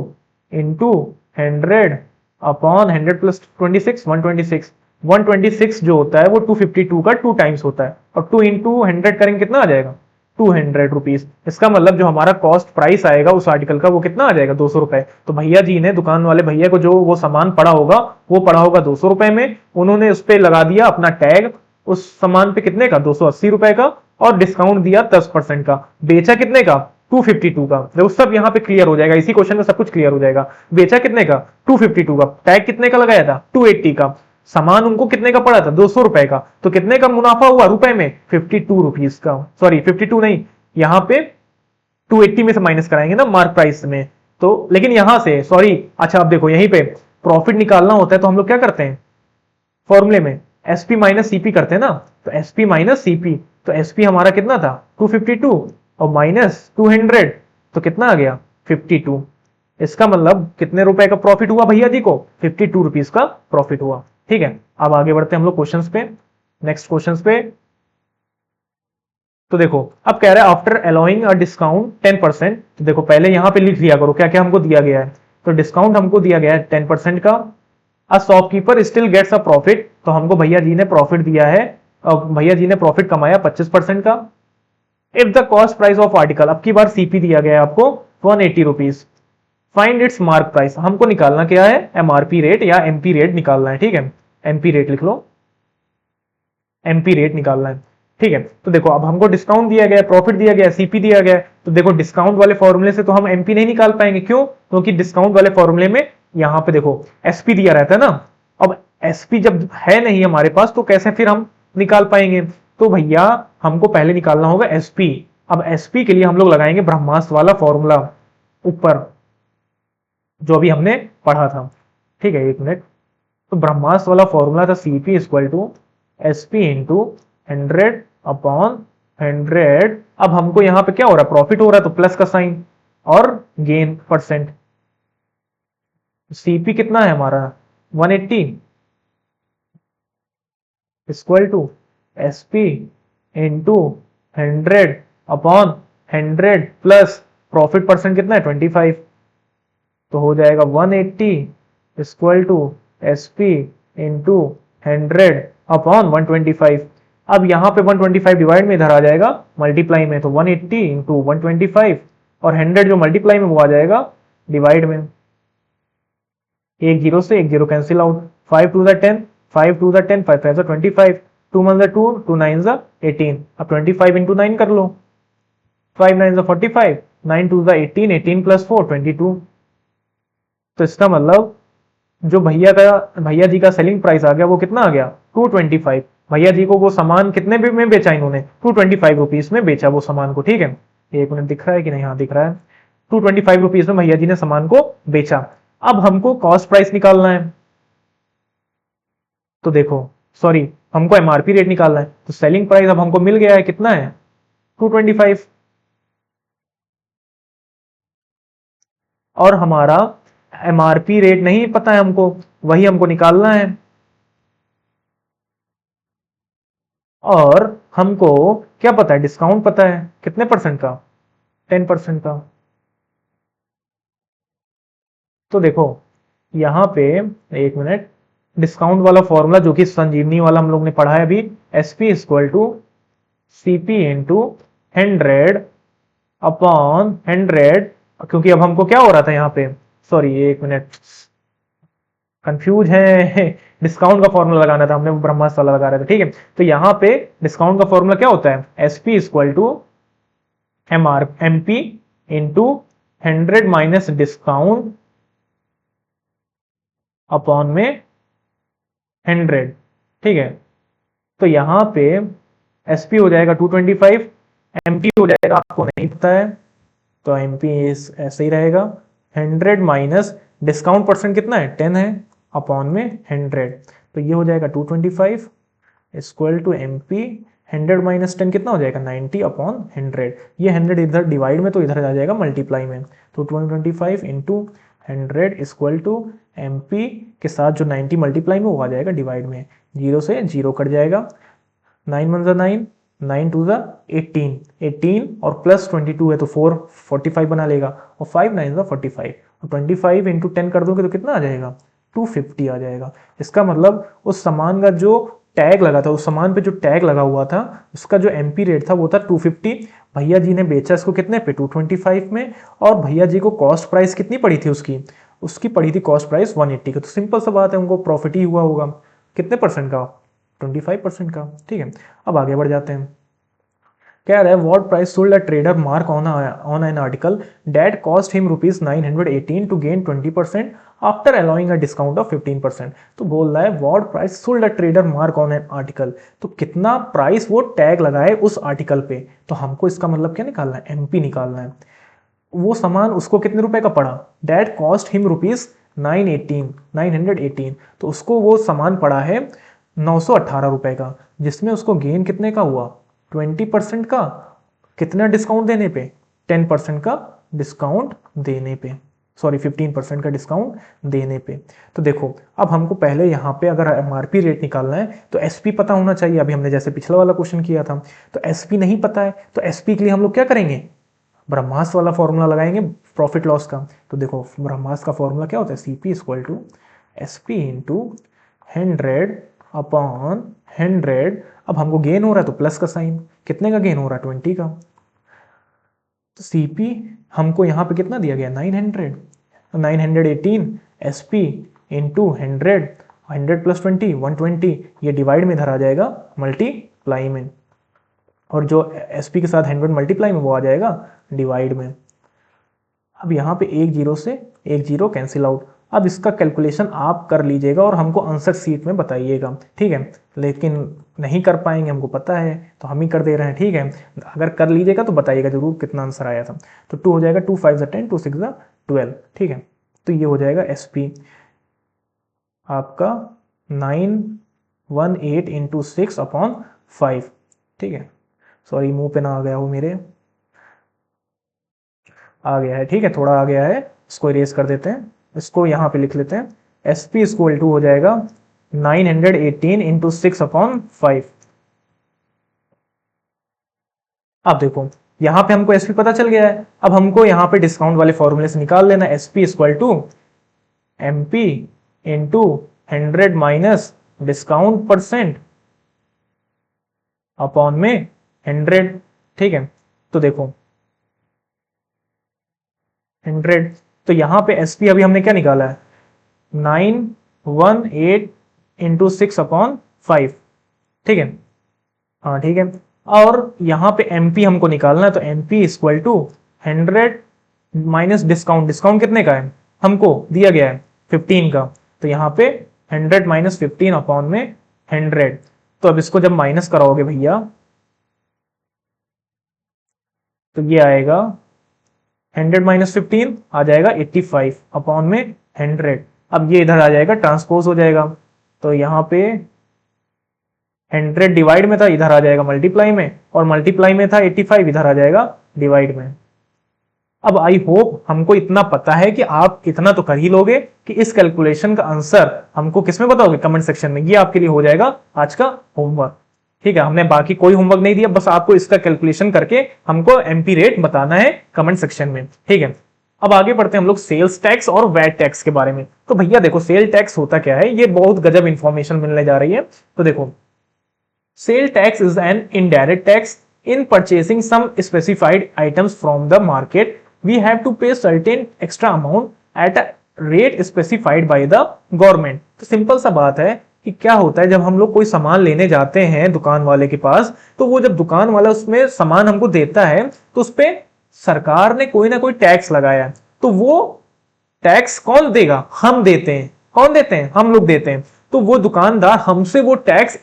A: इंटू 100 अपॉन 100 प्लस 26 126, 126 जो होता है वो 252 का 2 टाइम्स होता है, और 2 इंटू 100 करेंगे कितना आ जाएगा 200 रुपीज। इसका मतलब जो हमारा कॉस्ट प्राइस आएगा उस आर्टिकल का वो कितना आ जाएगा 200 रुपए। तो भैया जी ने, दुकान वाले भैया को जो वो सामान पड़ा होगा वो पड़ा होगा 200 रुपए में, उन्होंने उस पर लगा दिया अपना टैग उस सामान पे कितने का 280 रुपए का, और डिस्काउंट दिया 10% का, बेचा कितने का 252 का। देखो सब यहाँ पे क्लियर हो जाएगा, इसी क्वेश्चन में सब कुछ क्लियर हो जाएगा। बेचा कितने का 252 का, टैग कितने का लगाया था 280 का, सामान उनको कितने का पड़ा था 200 रुपए का, तो कितने का मुनाफा हुआ रुपए में 52 रुपीज का, सॉरी 52 नहीं, यहाँ पे 280 में से माइनस कराएंगे ना मार्क प्राइस में, तो लेकिन यहां से सॉरी, अच्छा अब देखो यहीं पे प्रॉफिट निकालना होता है तो हम लोग क्या करते हैं फॉर्मूले में एसपी माइनस सीपी करते हैं ना, तो एसपी माइनस सीपी, तो एसपी हमारा कितना था 252 और माइनस 200, तो कितना आ गया 52। इसका मतलब कितने रुपए का प्रॉफिट हुआ भैया जी को 52 रुपीज का प्रॉफिट हुआ। ठीक है, अब आगे बढ़ते हैं हम लोग क्वेश्चंस पे, नेक्स्ट क्वेश्चंस पे। तो देखो अब कह रहा है आफ्टर अलाउइंग अ डिस्काउंट 10%, तो देखो पहले यहां पे लिख लिया करो क्या क्या हमको दिया गया है। तो डिस्काउंट हमको दिया गया है 10% का, a shopkeeper still gets a profit, तो हमको भैया जी ने प्रॉफिट दिया है, भैया जी ने प्रॉफिट कमाया 25% का। If the cost price of article, अब की बार सीपी दिया गया है आपको 180 rupees, find its mark price, हमको निकालना क्या है एमआरपी रेट या एमपी रेट निकालना है। ठीक है, एमपी रेट लिख लो, एमपी रेट निकालना है। ठीक है, तो देखो अब हमको डिस्काउंट दिया गया, प्रॉफिट दिया गया, सीपी दिया गया, तो देखो डिस्काउंट वाले फॉर्मूले से तो हम एमपी नहीं निकाल पाएंगे, क्यों, क्योंकि डिस्काउंट वाले फॉर्मूले में यहां पे देखो एसपी दिया रहता है ना, अब एसपी जब है नहीं हमारे पास तो कैसे फिर हम निकाल पाएंगे, तो भैया हमको पहले निकालना होगा एसपी। अब एसपी के लिए हम लोग लगाएंगे ब्रह्मास्त्र वाला फॉर्मूला ऊपर जो अभी हमने पढ़ा था। ठीक है, एक मिनट, तो ब्रह्मास्त्र वाला फॉर्मूला था CP equal to SP into 100 upon 100। अब हमको यहां पे क्या हो रहा है प्रॉफिट हो रहा है तो प्लस का साइन और गेन परसेंट, सीपी कितना है हमारा 180 equal to SP into 100 upon 100 plus profit percent कितना है 25। तो हो जाएगा 180 equal to S P into 100 upon 125। अब यहाँ पे 125 डिवाइड में इधर आ जाएगा मल्टीप्लाई में, तो 180 इंटू 125 और 100 जो मल्टीप्लाई में वो आ जाएगा डिवाइड में। एक जीरो से एक zero cancel out, 5 to the 10, 5 to the 10, 5 5 25, 2 1 2, 2 9 18। अब 25 इंटू 9 कर लो, 5 9 45, 9 2 18, 18 प्लस 4 22। तो इसका मतलब जो भैया जी का सेलिंग प्राइस आ गया वो कितना आ गया 225। भैया जी को वो सामान कितने में बेचा इन्होंने 225 रुपीज में बेचा वो सामान को। ठीक है, एक मिनट दिख रहा है कि नहीं, हाँ दिख रहा है। 225 रुपीज में भैया जी ने सामान को बेचा। अब हमको कॉस्ट प्राइस निकालना है, तो देखो सॉरी हमको एमआरपी रेट निकालना है। तो सेलिंग प्राइस अब हमको मिल गया है, कितना है 225, और हमारा एमआरपी रेट नहीं पता है हमको, वही हमको निकालना है। और हमको क्या पता है, डिस्काउंट पता है कितने परसेंट का, 10% का। तो देखो यहां पे एक मिनट, डिस्काउंट वाला फॉर्मूला जो कि संजीवनी वाला हम लोग ने पढ़ा है अभी, S P equal to C P into 100 upon 100, क्योंकि अब हमको क्या हो रहा था यहाँ पे, सॉरी एक मिनट कंफ्यूज है डिस्काउंट का फॉर्मूला लगाना था हमने, वो ब्रह्मास्त्र वाला लगा रहा था। ठीक है, तो यहाँ पे डिस्काउंट का फॉर्मूला क्या होता है, S P equal to M P into 100 minus discount upon में 100। ठीक है, तो यहां पे एसपी हो जाएगा 225, एमपी हो जाएगा आपको नहीं पता है, तो एमपी ऐसे ही रहेगा 100 माइनस डिस्काउंट परसेंट कितना है 10 है अपॉन में 100। तो ये हो जाएगा 225 इक्वल टू एमपी 100 माइनस 10 कितना हो जाएगा 90 अपॉन 100। ये 100 इधर डिवाइड में तो इधर आ जाएगा मल्टीप्लाई में, तो 225 into 100 equal to M P के साथ जो 90 मल्टीप्लाई में वो आ जाएगा डिवाइड में, जीरो से जीरो कट जाएगा, 9 1 9, 9 2 18, 18 और प्लस 22 है तो 45 बना लेगा, और 5 9 45, और 25 इंटू 10 कर दोगे तो कितना आ जाएगा 250 आ जाएगा। इसका मतलब उस सामान का जो टैग लगा था, उस सामान पे जो टैग लगा हुआ था उसका जो एमपी रेट था वो था 250। भैया जी ने बेचा इसको कितने पे 225 में, और भैया जी को कॉस्ट प्राइस कितनी पड़ी थी उसकी, उसकी पड़ी थी कॉस्ट प्राइस 180 का। तो सिंपल सा बात है, उनको प्रॉफिट ही हुआ होगा कितने परसेंट का 25% का। ठीक है, अब आगे बढ़ जाते हैं। कह रहा है what price sold a trader mark on an article that cost him rupees 918 to gain 20% after allowing a discount of 15%। तो बोल रहा है what price sold a trader mark on an article, तो कितना प्राइस वो टैग लगाए उस article पे। तो हमको इसका मतलब क्या निकालना है, एमपी निकालना है। वो सामान उसको कितने रुपए का पड़ा, दैट कॉस्ट हिम रुपीज 918, तो उसको वो सामान पड़ा है 918 रुपए का, जिसमें उसको गेन कितने का हुआ 20% का, कितना डिस्काउंट देने पे 10% का डिस्काउंट देने पे, सॉरी 15% का डिस्काउंट देने पे। तो देखो अब हमको पहले यहाँ पे अगर एमआरपी रेट निकालना है तो एसपी पता होना चाहिए, अभी हमने जैसे पिछला वाला क्वेश्चन किया था। तो एसपी नहीं पता है, तो एसपी के लिए हम लोग क्या करेंगे, ब्रह्मास्त्र वाला फॉर्मूला लगाएंगे प्रॉफिट लॉस का। तो देखो ब्रह्मास्त्र का फॉर्मूला क्या होता है, CP equal to S P into 100 upon 100। अब हमको गेन हो रहा है तो प्लस का साइन, कितने का गेन हो रहा है 20 का। तो सीपी हमको यहाँ पे कितना दिया गया 900, 918 एस पी इंटू 100, 100 प्लस 20 120, ये डिवाइड में इधर आ जाएगा मल्टीप्लाई में, और जो एसपी के साथ 100 मल्टीप्लाई में वो आ जाएगा डिवाइड में। अब यहाँ पे एक जीरो से एक जीरो कैंसिल आउट। अब इसका कैलकुलेशन आप कर लीजिएगा और हमको आंसर शीट में बताइएगा, ठीक है। लेकिन नहीं कर पाएंगे हमको पता है, तो हम ही कर दे रहे हैं, ठीक है। अगर कर लीजिएगा तो बताइएगा जरूर कितना आंसर आया था। तो 2 हो जाएगा, 2 5 10, 2 6 12, ठीक है। तो ये हो जाएगा एस पी आपका 918 इंटू 6 अपॉन 5, ठीक है। सॉरी मुंह पे ना आ गया हो मेरे, आ गया है, ठीक है, थोड़ा आ गया है, इसको इरेज कर देते हैं, इसको यहाँ पे लिख लेते हैं। एस पी इक्वल टू हो जाएगा 918 इंटू 6 अपॉन 5। अब देखो यहाँ पे हमको एसपी पता चल गया है। अब हमको यहाँ पे डिस्काउंट वाले फॉर्मूले से निकाल लेना, SP equal to MP into 100 minus discount percent upon में 100। ठीक है, तो देखो 100, तो यहाँ पे एसपी अभी हमने क्या निकाला है 918 इंटू 6 अपॉन 5। ठीक है, हाँ ठीक है। और यहाँ पे एमपी हमको निकालना है, तो MP equal to 100 minus discount, discount कितने का है हमको दिया गया है 15 का, तो यहाँ पे 100 माइनस 15 अपॉन में 100। तो अब इसको जब माइनस कराओगे भैया तो ये आएगा 100 माइनस 15 आ जाएगा 85 अपॉन में 100। अब ये इधर आ जाएगा, ट्रांसपोज हो जाएगा, तो यहाँ पे 100 डिवाइड में था, इधर आ जाएगा मल्टीप्लाई में, और मल्टीप्लाई में था 85, इधर आ जाएगा डिवाइड में। अब आई होप हमको इतना पता है कि आप इतना तो कर ही लोगे कि इस कैलकुलेशन का आंसर हमको किसमें बताओगे, कमेंट सेक्शन में। ये आपके लिए हो जाएगा आज का होमवर्क। ठीक है, हमने बाकी कोई होमवर्क नहीं दिया, बस आपको इसका कैलकुलेशन करके हमको एमपी रेट बताना है कमेंट सेक्शन में। ठीक है, अब आगे बढ़ते हैं हम लोग सेल्स टैक्स और वैट टैक्स के बारे में। तो भैया देखो सेल टैक्स होता क्या है, ये बहुत गजब इंफॉर्मेशन मिलने जा रही है। तो देखो sale tax is an indirect tax in purchasing some specified items from the market we have to pay certain extra amount at a rate specified by the government। तो सिंपल सा बात है कि क्या होता है जब हम लोग कोई सामान लेने जाते हैं दुकान वाले के पास, तो वो जब दुकान वाला उसमें सामान हमको देता है तो उस पे सरकार ने कोई ना कोई टैक्स लगाया है, तो वो टैक्स कौन देगा, हम देते हैं। कौन देते हैं, हम लोग देते हैं। तो वो दुकानदार हमसे वो टैक्स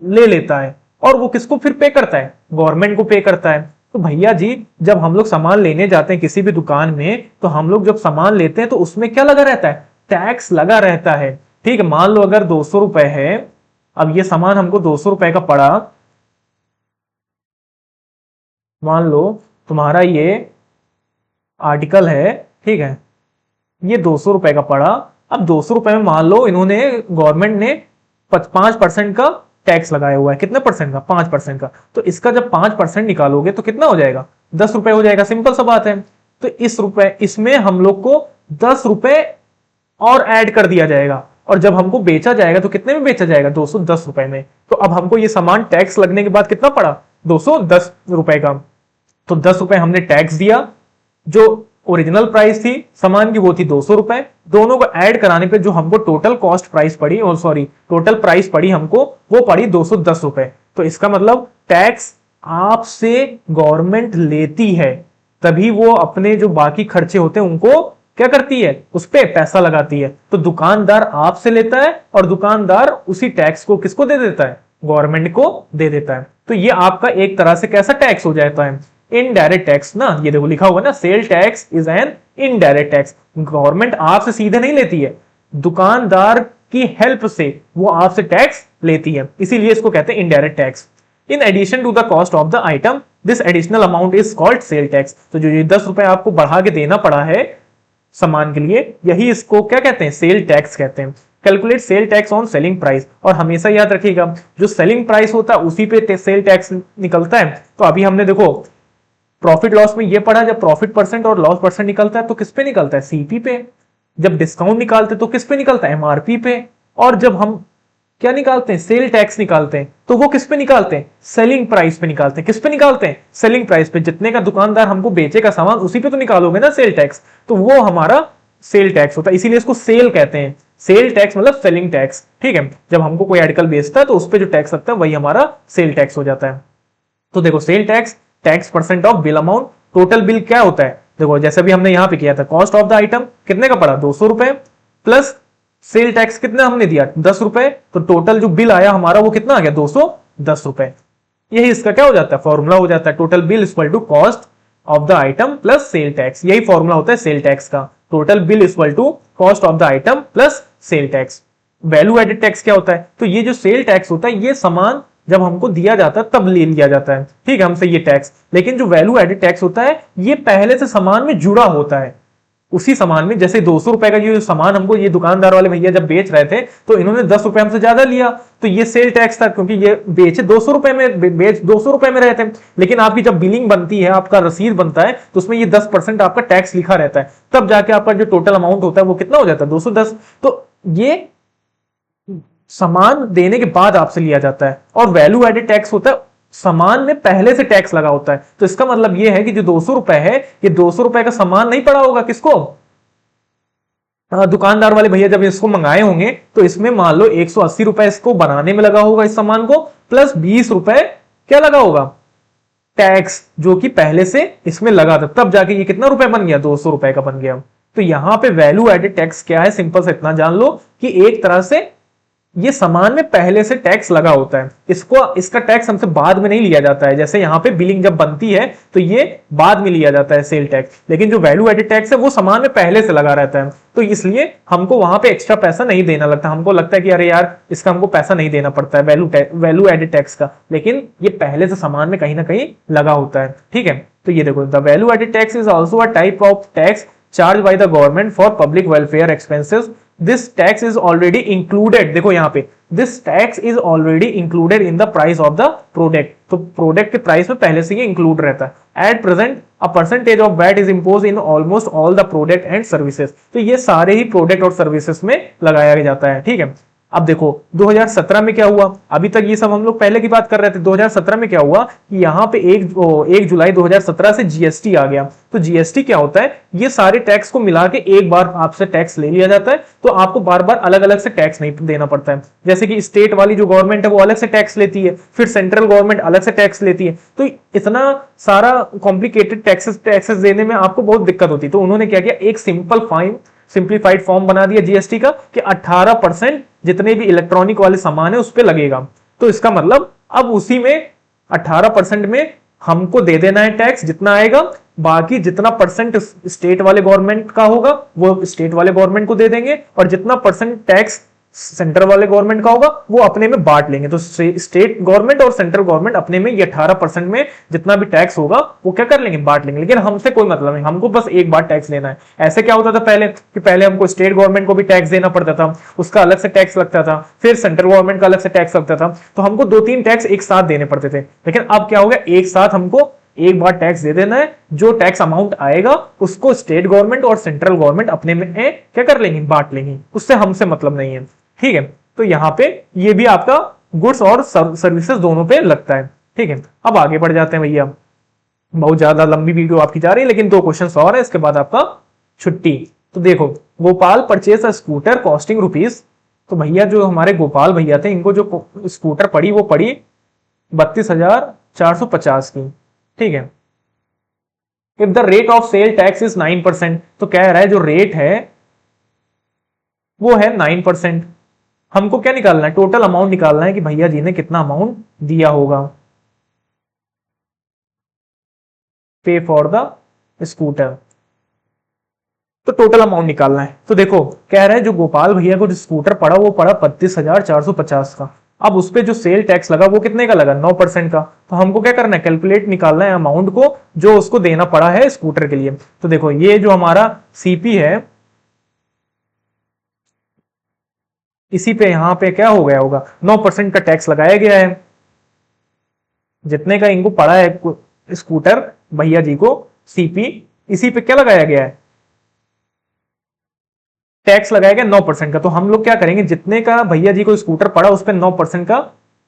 A: ले लेता है और वो किसको फिर पे करता है, गवर्नमेंट को पे करता है। तो भैया जी जब हम लोग सामान लेने जाते हैं किसी भी दुकान में, तो हम लोग जब सामान लेते हैं तो उसमें क्या लगा रहता है, टैक्स लगा रहता है। ठीक है, मान लो अगर 200 रुपए है, अब ये सामान हमको 200 रुपए का पड़ा, मान लो तुम्हारा ये आर्टिकल है, ठीक है, ये 200 रुपए का पड़ा। अब 200 रुपए में मान लो इन्होंने गवर्नमेंट ने 5% का टैक्स लगाया हुआ है। कितने परसेंट का, 5% का। तो इसका जब 5% निकालोगे तो कितना हो जाएगा, 10 रुपए हो जाएगा। सिंपल सा बात है। तो इस रुपए इसमें हम लोग को 10 रुपए और ऐड कर दिया जाएगा, और जब हमको बेचा जाएगा तो कितने में बेचा जाएगा, 210 रुपए में। तो अब हमको ये सामान टैक्स लगने के बाद कितना पड़ा, 210 रुपए का। तो 10 रुपए हमने टैक्स दिया, जो ओरिजिनल प्राइस थी सामान की वो थी 200 रुपए, दोनों को ऐड कराने पे जो हमको टोटल कॉस्ट प्राइस पड़ी, और सॉरी टोटल प्राइस पड़ी हमको, वो पड़ी 210 रुपए। तो इसका मतलब टैक्स आपसे गवर्नमेंट लेती है, तभी वो अपने जो बाकी खर्चे होते हैं उनको क्या करती है, उस पे पैसा लगाती है। तो दुकानदार आपसे लेता है और दुकानदार उसी टैक्स को किसको दे देता है, गवर्नमेंट को दे देता है। तो ये आपका एक तरह से कैसा टैक्स हो जाता है, इनडायरेक्ट टैक्स ना। ये देखो लिखा हुआ ना, sale tax is an indirect tax. Government आपसे सीधे नहीं लेती है, दुकानदार की हेल्प से वो आपसे टैक्स लेती है, इसीलिए इसको कहते हैं indirect tax. In addition to the cost of the item this additional amount is called sale tax. तो जो ये 10 रुपए आपको बढ़ा के देना पड़ा है सामान के लिए, यही इसको क्या कहते हैं, सेल टैक्स कहते हैं। Calculate sale tax on selling price, और हमेशा याद रखिएगा जो सेलिंग प्राइस होता है उसी पे सेल टैक्स निकलता है। तो अभी हमने देखो प्रॉफिट लॉस में ये पढ़ा, जब प्रॉफिट परसेंट और लॉस परसेंट निकलता है तो किस पे निकलता है, सीपी पे। जब डिस्काउंट निकालते तो किस पे निकलता है, एमआरपी पे। और जब हम क्या निकालते हैं, सेल टैक्स निकालते हैं, तो वो किस पे निकालते हैं, सेलिंग प्राइस पे निकालते हैं। किस पे निकालते हैं, सेलिंग प्राइस पे। जितने का दुकानदार हमको बेचेगा सामान उसी पे तो निकालोगे ना सेल टैक्स, तो वो हमारा सेल टैक्स होता है। इसीलिए इसको सेल कहते हैं। सेल टैक्स मतलब सेलिंग टैक्स। ठीक है, जब हमको कोई आर्टिकल बेचता है तो उस पर जो टैक्स लगता है वही हमारा सेल टैक्स हो जाता है। तो देखो sale tax, tax percent of bill amount. Total bill क्या होता है, देखो जैसे भी हमने यहां पे किया था, कॉस्ट ऑफ द आइटम कितने का पड़ा, 200 रुपए, प्लस सेल टैक्स कितना हमने दिया, 10 रुपए। तो टोटल जो बिल आया हमारा वो कितना आ गया, 210 रुपए। यही इसका क्या हो जाता है, फॉर्मूला हो जाता है। Total bill equal to cost of the item plus sale tax. यही फॉर्मूला होता है सेल टैक्स का। Total bill equal to cost of the item plus sale tax. Value added tax क्या होता है, तो ये जो सेल टैक्स होता है ये सामान जब हमको दिया जाता है तब ले लिया जाता है, ठीक है, हमसे ये टैक्स। लेकिन जो वैल्यू एडेड टैक्स होता है ये पहले से सामान में जुड़ा होता है, उसी सामान में, जैसे 200 रुपए का जो सामान हमको ये दुकानदार वाले भैया जब बेच रहे थे तो इन्होंने 10 रुपए हमसे ज्यादा लिया, तो ये सेल टैक्स था, क्योंकि ये बेचे 200 रुपए में, बेच 200 रुपए में रहे थे। लेकिन आपकी जब बिलिंग बनती है, आपका रसीद बनता है, तो उसमें ये 10% आपका टैक्स लिखा रहता है, तब जाके आपका जो टोटल अमाउंट होता है वो कितना हो जाता है, 210। तो ये सामान देने के बाद आपसे लिया जाता है। और वैल्यू एडेड टैक्स होता है सामान में पहले से टैक्स लगा होता है। तो इसका मतलब ये है कि जो 200 रुपए है, ये 200 रुपए का सामान नहीं पड़ा होगा किसको, दुकानदार वाले भैया जब इसको मंगाए होंगे, तो इसमें मान लो 180 रुपए इसको बनाने में लगा होगा इस सामान को, प्लस 20 रुपए क्या लगा होगा, टैक्स, जो कि पहले से इसमें लगा था, तब जाके ये कितना रुपए बन गया, 200 रुपए का बन गया। तो यहां पे वैल्यू एडेड टैक्स क्या है, सिंपल से इतना जान लो कि एक तरह से ये सामान में पहले से टैक्स लगा होता है, इसका टैक्स हमसे बाद में नहीं लिया जाता है। जैसे यहाँ पे बिलिंग जब बनती है तो ये बाद में लिया जाता है सेल टैक्स, लेकिन जो वैल्यू एडेड टैक्स है वो सामान में पहले से लगा रहता है, तो इसलिए हमको वहां पे एक्स्ट्रा पैसा नहीं देना लगता। हमको लगता है कि अरे यार इसका हमको पैसा नहीं देना पड़ता है वैल्यू एडेड टैक्स का, लेकिन ये पहले से सामान में कहीं ना कहीं लगा होता है। ठीक है, तो ये देखो, the value added tax is also a type of tax charge by the government for public welfare expenses. This tax is already included, देखो यहाँ पे this tax is already included in the price of the product, तो product के price में पहले से ये include रहता है। At present a percentage of VAT is impose in almost all the product and services, तो ये सारे ही प्रोडक्ट और सर्विसेज में लगाया जाता है। ठीक है, अब देखो 2017 में क्या हुआ, अभी तक ये सब हम लोग पहले की बात कर रहे थे। 2017 में क्या हुआ कि यहाँ पे 1 जुलाई 2017 से जीएसटी आ गया। तो जीएसटी क्या होता है, ये सारे टैक्स को मिला के एक बार आपसे टैक्स ले लिया जाता है, तो आपको बार बार अलग अलग से टैक्स नहीं देना पड़ता है। जैसे कि स्टेट वाली जो गवर्नमेंट है वो अलग से टैक्स लेती है, फिर सेंट्रल गवर्नमेंट अलग से टैक्स लेती है, तो इतना सारा कॉम्प्लिकेटेड टैक्सेस देने में आपको बहुत दिक्कत होती है। तो उन्होंने क्या किया, एक सिंप्लीफाइड फॉर्म बना दिया जीएसटी का कि 18% जितने भी इलेक्ट्रॉनिक वाले सामान है उस पर लगेगा। तो इसका मतलब अब उसी में 18% में हमको दे देना है टैक्स जितना आएगा, बाकी जितना परसेंट स्टेट वाले गवर्नमेंट का होगा वो स्टेट वाले गवर्नमेंट को दे देंगे, और जितना परसेंट टैक्स सेंटर वाले गवर्नमेंट का होगा वो अपने में बांट लेंगे। तो स्टेट गवर्नमेंट और सेंट्रल गवर्नमेंट अपने में ये 18% में जितना भी टैक्स होगा वो क्या कर लेंगे, बांट लेंगे। लेकिन हमसे कोई मतलब नहीं, हमको बस एक बार टैक्स लेना है। ऐसे क्या होता था पहले कि पहले हमको स्टेट गवर्नमेंट को भी टैक्स देना पड़ता था, उसका अलग से टैक्स लगता था, फिर सेंट्रल गवर्नमेंट का अलग से टैक्स लगता था, तो हमको 2-3 टैक्स एक साथ देने पड़ते थे। लेकिन अब क्या हो गया, एक साथ हमको एक बार टैक्स दे देना है, जो टैक्स अमाउंट आएगा उसको स्टेट गवर्नमेंट और सेंट्रल गवर्नमेंट अपने में क्या कर लेंगे, बांट लेंगे, उससे हमसे मतलब नहीं है। ठीक है, तो यहां पे ये भी आपका गुड्स और सर्विसेज दोनों पे लगता है। ठीक है, अब आगे बढ़ जाते हैं भैया, बहुत ज्यादा लंबी वीडियो आपकी जा रही है, लेकिन 2 क्वेश्चन और है, इसके बाद आपका छुट्टी। तो देखो, Gopal purchase a scooter costing rupees, तो भैया जो हमारे गोपाल भैया थे, इनको जो स्कूटर पड़ी वो पड़ी 32,450 की। ठीक है, if the rate of sale tax is 9%, तो कह रहा है जो रेट है वो है 9%। हमको क्या निकालना है, टोटल अमाउंट निकालना है कि भैया जी ने कितना अमाउंट दिया होगा पे फॉर द स्कूटर, तो टोटल अमाउंट निकालना है। तो देखो कह रहे हैं जो गोपाल भैया को जो स्कूटर पड़ा वो पड़ा 32,450 का। अब उस पर जो सेल टैक्स लगा वो कितने का लगा, 9% का। तो हमको क्या करना है, कैलकुलेट निकालना है अमाउंट को जो उसको देना पड़ा है स्कूटर के लिए। तो देखो ये जो हमारा सीपी है, इसी पे यहां पे क्या हो गया होगा, 9% का टैक्स लगाया गया है, जितने का इनको पड़ा है स्कूटर भैया जी को सीपी, इसी पे क्या लगाया गया है, टैक्स लगाया गया 9% का। तो हम लोग क्या करेंगे, जितने का भैया जी को स्कूटर पड़ा उस पर 9% का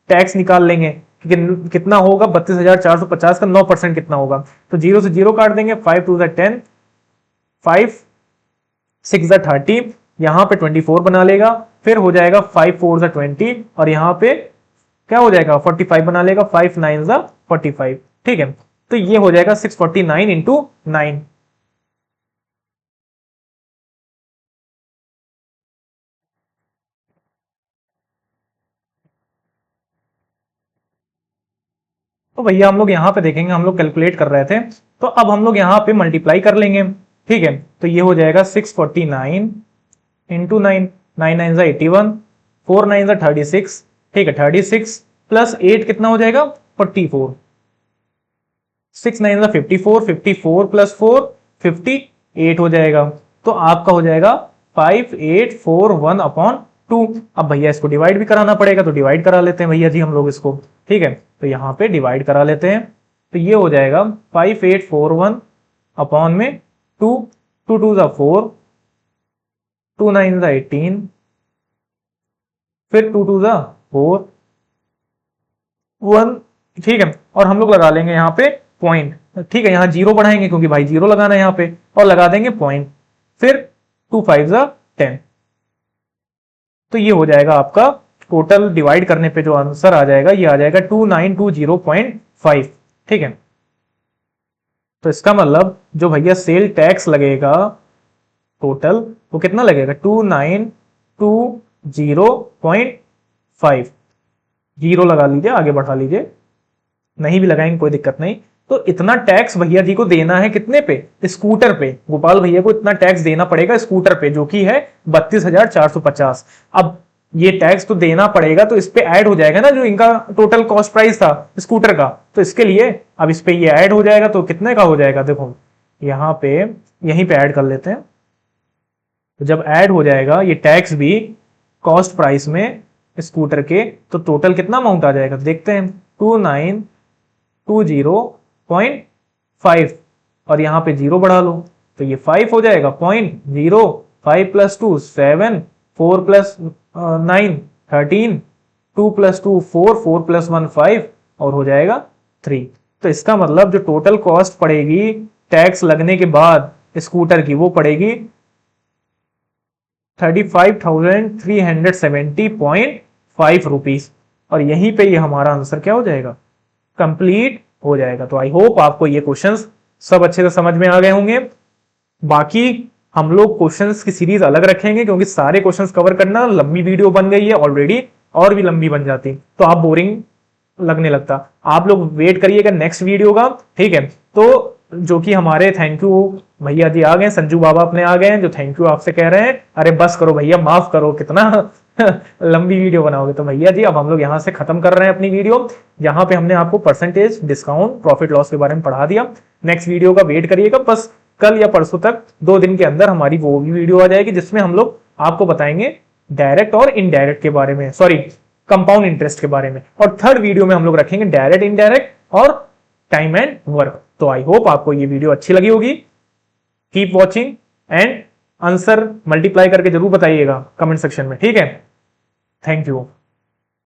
A: टैक्स निकाल लेंगे कि कितना होगा, 32,450 का 9% कितना होगा। तो 0 से 0 काट देंगे, 5 2 10, 5 6 30, यहां पे 24 बना लेगा, फिर हो जाएगा 5 4 20, और यहां पे क्या हो जाएगा 45 बना लेगा, 5 9 45। ठीक है, तो ये हो जाएगा 649 इंटू 9। तो भैया हम लोग यहाँ पे देखेंगे, हम लोग कैलकुलेट कर रहे थे, तो अब हम लोग यहाँ पे मल्टीप्लाई कर लेंगे। ठीक है, तो ये हो जाएगा 649 इंटू 9, 9 9 81, 4 9 36। ठीक है, 36 प्लस 8 कितना हो जाएगा, 44, 6 9 54, 54 प्लस 4 58 हो जाएगा। तो आपका हो जाएगा 5841 अपॉन 2। अब भैया इसको डिवाइड भी कराना पड़ेगा, तो डिवाइड करा लेते हैं भैया जी हम लोग इसको। ठीक है, तो यहाँ पे डिवाइड करा लेते हैं। तो ये हो जाएगा 5841 अपॉन में 2, 2 2 4, 2 9 18, फिर 2 2 4, 1। ठीक है, और हम लोग लगा लेंगे यहाँ पे पॉइंट। ठीक है, यहाँ जीरो बढ़ाएंगे क्योंकि भाई जीरो लगाना है यहाँ पे, और लगा देंगे पॉइंट। फिर 2 5 10। तो ये हो जाएगा आपका टोटल डिवाइड करने पे जो आंसर आ जाएगा, ये आ जाएगा 2920.5। ठीक है, तो इसका मतलब जो भैया सेल टैक्स लगेगा टोटल, वो कितना लगेगा 2920.5। जीरो लगा लीजिए, आगे बढ़ा लीजिए, नहीं भी लगाएंगे कोई दिक्कत नहीं। तो इतना टैक्स भैया जी को देना है कितने पे, स्कूटर पे। गोपाल भैया को इतना टैक्स देना पड़ेगा स्कूटर पे, जो कि है 32,450। अब ये टैक्स तो देना पड़ेगा, तो इस पे ऐड हो जाएगा ना जो इनका टोटल कॉस्ट प्राइस था स्कूटर का, तो इसके लिए अब इस पे ये ऐड हो जाएगा। तो कितने का हो जाएगा, देखो यहाँ पे यहीं पे ऐड कर लेते हैं। तो जब ऐड हो जाएगा ये टैक्स भी कॉस्ट प्राइस में स्कूटर के, तो टोटल कितना अमाउंट आ जाएगा देखते हैं, 2920.5, और यहां पे जीरो बढ़ा लो तो ये 5 हो जाएगा, 0.0, 5 + 2 7, 4 + 9 13, 2 + 2 4, 4 + 1 5, और हो जाएगा 3। तो इसका मतलब जो टोटल कॉस्ट पड़ेगी टैक्स लगने के बाद स्कूटर की, वो पड़ेगी 35,370.5 रुपीज। और यहीं पे ये हमारा आंसर क्या हो जाएगा, कंप्लीट हो जाएगा। तो आई होप आपको ये क्वेश्चंस सब अच्छे से समझ में आ गए होंगे। बाकी हम लोग क्वेश्चंस की सीरीज अलग रखेंगे, क्योंकि सारे क्वेश्चंस कवर करना लंबी वीडियो बन गई है ऑलरेडी, और भी लंबी बन जाती तो आप बोरिंग लगने लगता। आप लोग वेट करिएगा नेक्स्ट वीडियो का। ठीक है, तो जो कि हमारे थैंक यू भैया जी आ गए, संजू बाबा अपने आ गए हैं, जो थैंक यू आपसे कह रहे हैं। अरे बस करो भैया, माफ करो, कितना लंबी वीडियो बनाओगे। तो भैया जी अब हम लोग यहाँ से खत्म कर रहे हैं अपनी वीडियो। यहाँ पे हमने आपको परसेंटेज, डिस्काउंट, प्रॉफिट लॉस के बारे में पढ़ा दिया। नेक्स्ट वीडियो का वेट करिएगा, बस कल या परसों तक, 2 दिन के अंदर हमारी वो भी वीडियो आ जाएगी, जिसमें हम लोग आपको बताएंगे डायरेक्ट और इनडायरेक्ट के बारे में, सॉरी कंपाउंड इंटरेस्ट के बारे में। और थर्ड वीडियो में हम लोग रखेंगे डायरेक्ट, इनडायरेक्ट और टाइम एंड वर्क। तो आई होप आपको ये वीडियो अच्छी लगी होगी। Keep watching and answer multiply करके जरूर बताइएगा कमेंट सेक्शन में। ठीक है, थैंक यू।